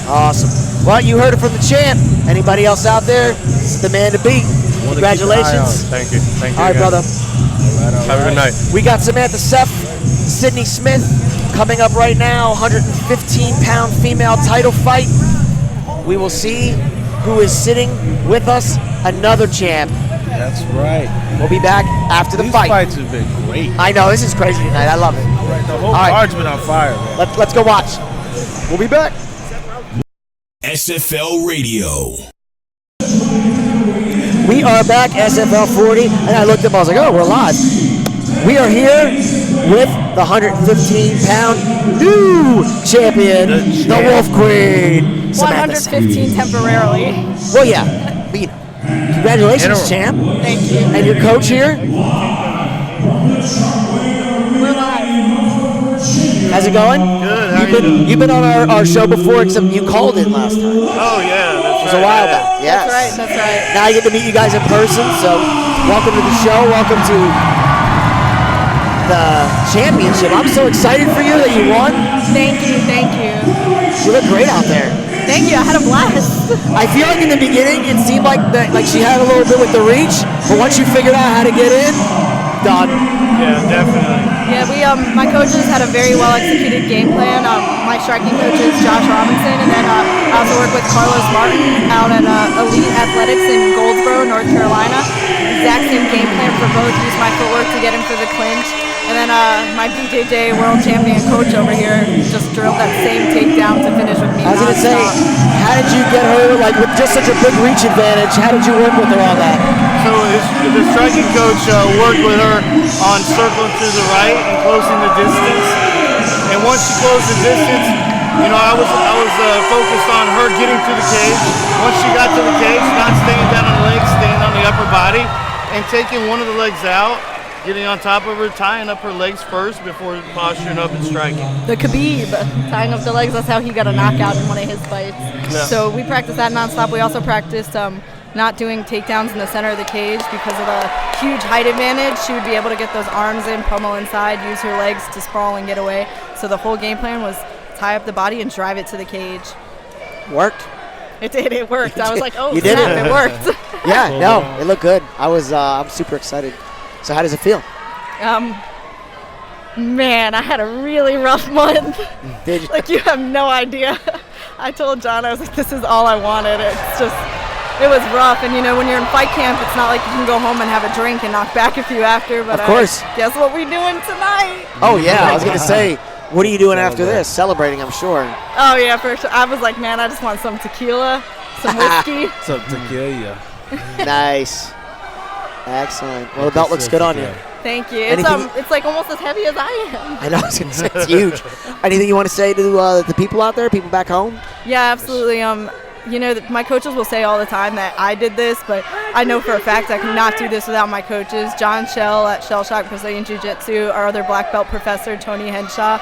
Awesome. Well, you heard it from the champ. Anybody else out there? This is the man to beat. Congratulations. Thank you. Thank you. All right, brother. Have a good night. We got Samantha Seff, Sydney Smith coming up right now. 115-pound female title fight. We will see who is sitting with us. Another champ. That's right. We'll be back after the fight. These fights have been great. I know. This is crazy tonight. I love it. The whole card's been on fire, man. Let's go watch. We'll be back. SFL Radio. We are back, SFL 40, and I looked up, I was like, oh, we're live. We are here with the 115-pound new champion, the Wolf Queen, Samantha. 115 temporarily. Well, yeah. But, you know, congratulations, champ. Thank you. And your coach here? We're live. How's it going? Good. How are you? You've been on our show before, except you called in last time. Oh, yeah. It was a while back. Yes. That's right. Now I get to meet you guys in person, so welcome to the show. Welcome to the championship. I'm so excited for you that you won. Thank you. You look great out there. Thank you. I had a blast. I feel like in the beginning it seemed like she had a little bit with the reach, but once you figured out how to get in, done. Yeah, definitely. Yeah, my coaches had a very well executed game plan. My striking coach is Josh Robinson, and then I also work with Carlos Martin out at Elite Athletics in Goldsboro, North Carolina. Exact same game plan for both. Use my footwork to get him for the clinch. And then my BJJ world champion coach over here just drilled that same takedown to finish with me. I was going to say, how did you get her, like, with just such a big reach advantage? How did you work with her on that? So the striking coach worked with her on circling to the right and closing the distance. And once she closed the distance, you know, I was focused on her getting to the cage. Once she got to the cage, not staying down on the legs, staying on the upper body, and taking one of the legs out, getting on top of her, tying up her legs first before posturing up and striking. The Khabib, tying up the legs, that's how he got a knockout in one of his fights. Yeah. So we practiced that nonstop. We also practiced not doing takedowns in the center of the cage because of the huge height advantage. She would be able to get those arms in, pummel inside, use her legs to sprawl and get away. So the whole game plan was tie up the body and drive it to the cage. Worked. It did. It worked. I was like, oh, You did snap, it worked. Yeah, no, it looked good. I'm super excited. So how does it feel? Man, I had a really rough month. Did you? Like, you have no idea. I told John, I was like, this is all I wanted. It was rough. And, you know, when you're in fight camp, it's not like you can go home and have a drink and knock back a few after. But of course. Guess what we're doing tonight? Oh, yeah. I was going to say, what are you doing after this? Celebrating, I'm sure. Oh, yeah, for sure. I was like, man, I just want some tequila, some whiskey. Some tequila. Nice. Excellent. Well, the belt looks good on you. Thank you. It's like almost as heavy as I am. I know. I was going to say, it's huge. Anything you want to say to the people out there, people back home? Yeah, absolutely. You know, my coaches will say all the time that I did this, but I know for a fact I could not do this without my coaches. John Shell at Shell Shock Brazilian Jiu-Jitsu, our other black belt professor, Tony Henshaw.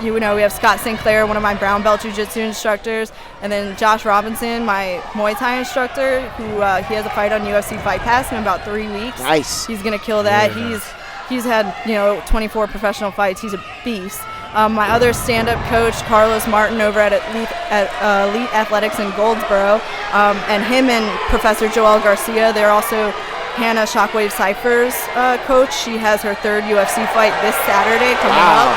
You know, we have Scott Sinclair, one of my brown belt jiu-jitsu instructors, and then Josh Robinson, my Muay Thai instructor, who he has a fight on UFC Fight Pass in about 3 weeks. Nice. He's gonna kill that. Yeah. He's had 24 professional fights. He's a beast. My other stand-up coach, Carlos Martin, over at Elite Athletics in Goldsboro, and him and Professor Joel Garcia, they're also Hannah Shockwave Cypher's coach. She has her 3rd UFC fight this Saturday coming up.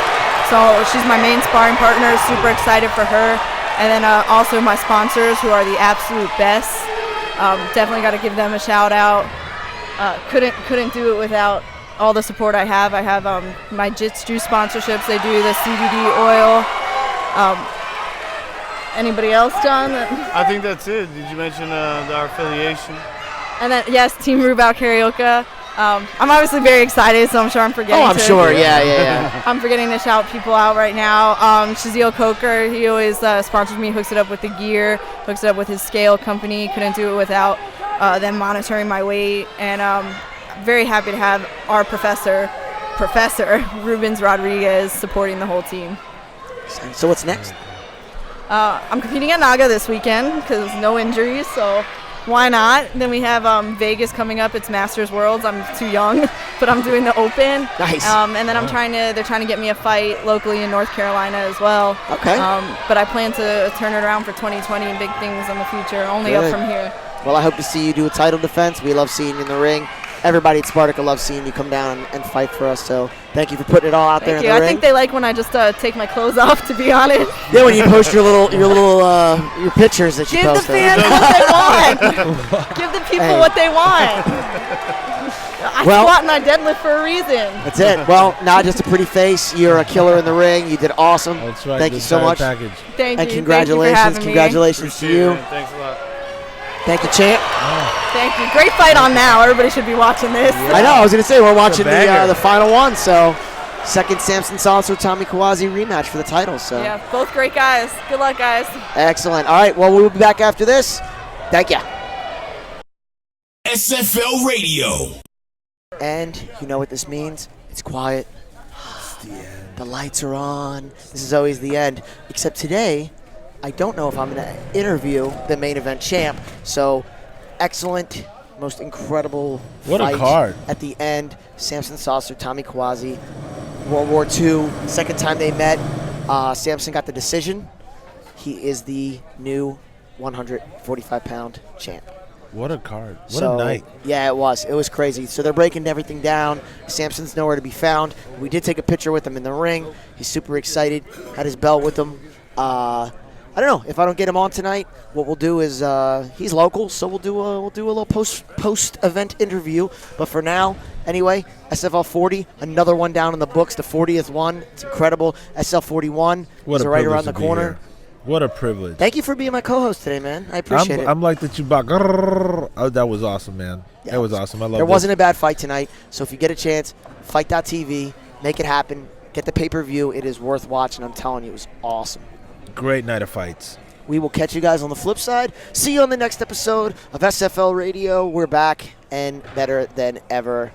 So she's my main sparring partner, super excited for her. And then also my sponsors, who are the absolute best. Definitely got to give them a shout out. Couldn't do it without all the support I have. I have my Jits Juice sponsorships. They do the CBD oil. Anybody else, John? I think that's it. Did you mention our affiliation? And then, yes, Team Rubau Karaoke. I'm obviously very excited, so I'm sure I'm forgetting. Oh, I'm sure. Yeah. I'm forgetting to shout people out right now. Shaziel Coker, he always sponsors me, hooks it up with the gear, hooks it up with his scale company. Couldn't do it without them monitoring my weight. And very happy to have our Professor Rubens Rodriguez supporting the whole team. So what's next? I'm competing at Naga this weekend because no injuries, so why not? Then we have Vegas coming up. It's Masters Worlds. I'm too young, but I'm doing the Open. Nice. And then they're trying to get me a fight locally in North Carolina as well. Okay. But I plan to turn it around for 2020 and big things in the future, only up from here. Well, I hope to see you do a title defense. We love seeing you in the ring. Everybody at Spartica loves seeing you come down and fight for us. So thank you for putting it all out there in the ring. I think they like when I just take my clothes off, to be honest. Yeah, when you post your pictures that you post. Give the fans what they want. Give the people what they want. I squat and I deadlift for a reason. That's it. Well, not just a pretty face. You're a killer in the ring. You did awesome. That's right. Thank you so much. Package. Thank you. And congratulations. Congratulations to you. Thanks a lot. Thank you, champ. Thank you. Great fight on now. Everybody should be watching this. Yeah. I know. I was going to say, we're watching the final one. So, second Samson Salas or Tommy Kawazi rematch for the title. So yeah, both great guys. Good luck, guys. Excellent. All right. Well, we'll be back after this. Thank you. SFL Radio. And you know what this means? It's quiet. The lights are on. This is always the end. Except today, I don't know if I'm going to interview the main event champ. So, excellent, most incredible what fight a card at the end. Samson Saucer, Tommy Kawazi, World War II, second time they met. Samson got the decision. He is the new 145-pound champ. What a card. What a night. Yeah, it was. It was crazy. So they're breaking everything down. Samson's nowhere to be found. We did take a picture with him in the ring. He's super excited. Had his belt with him. I don't know if I don't get him on tonight. What we'll do is he's local, so we'll do a little post event interview. But for now, anyway, SFL 40, another one down in the books, the 40th one. It's incredible. SL 41 is right around the corner. What a privilege. Thank you for being my co-host today, man. I appreciate it. I'm like the Chewbacca. Oh, that was awesome, man. Yeah, that was awesome. I love it. There wasn't a bad fight tonight, so if you get a chance, fight.tv, make it happen. Get the pay-per-view. It is worth watching. I'm telling you, it was awesome. Great night of fights. We will catch you guys on the flip side. See you on the next episode of SFL Radio. We're back and better than ever.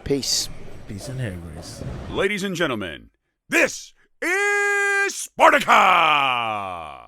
Peace. Peace and hair grease. Ladies and gentlemen, this is Spartica!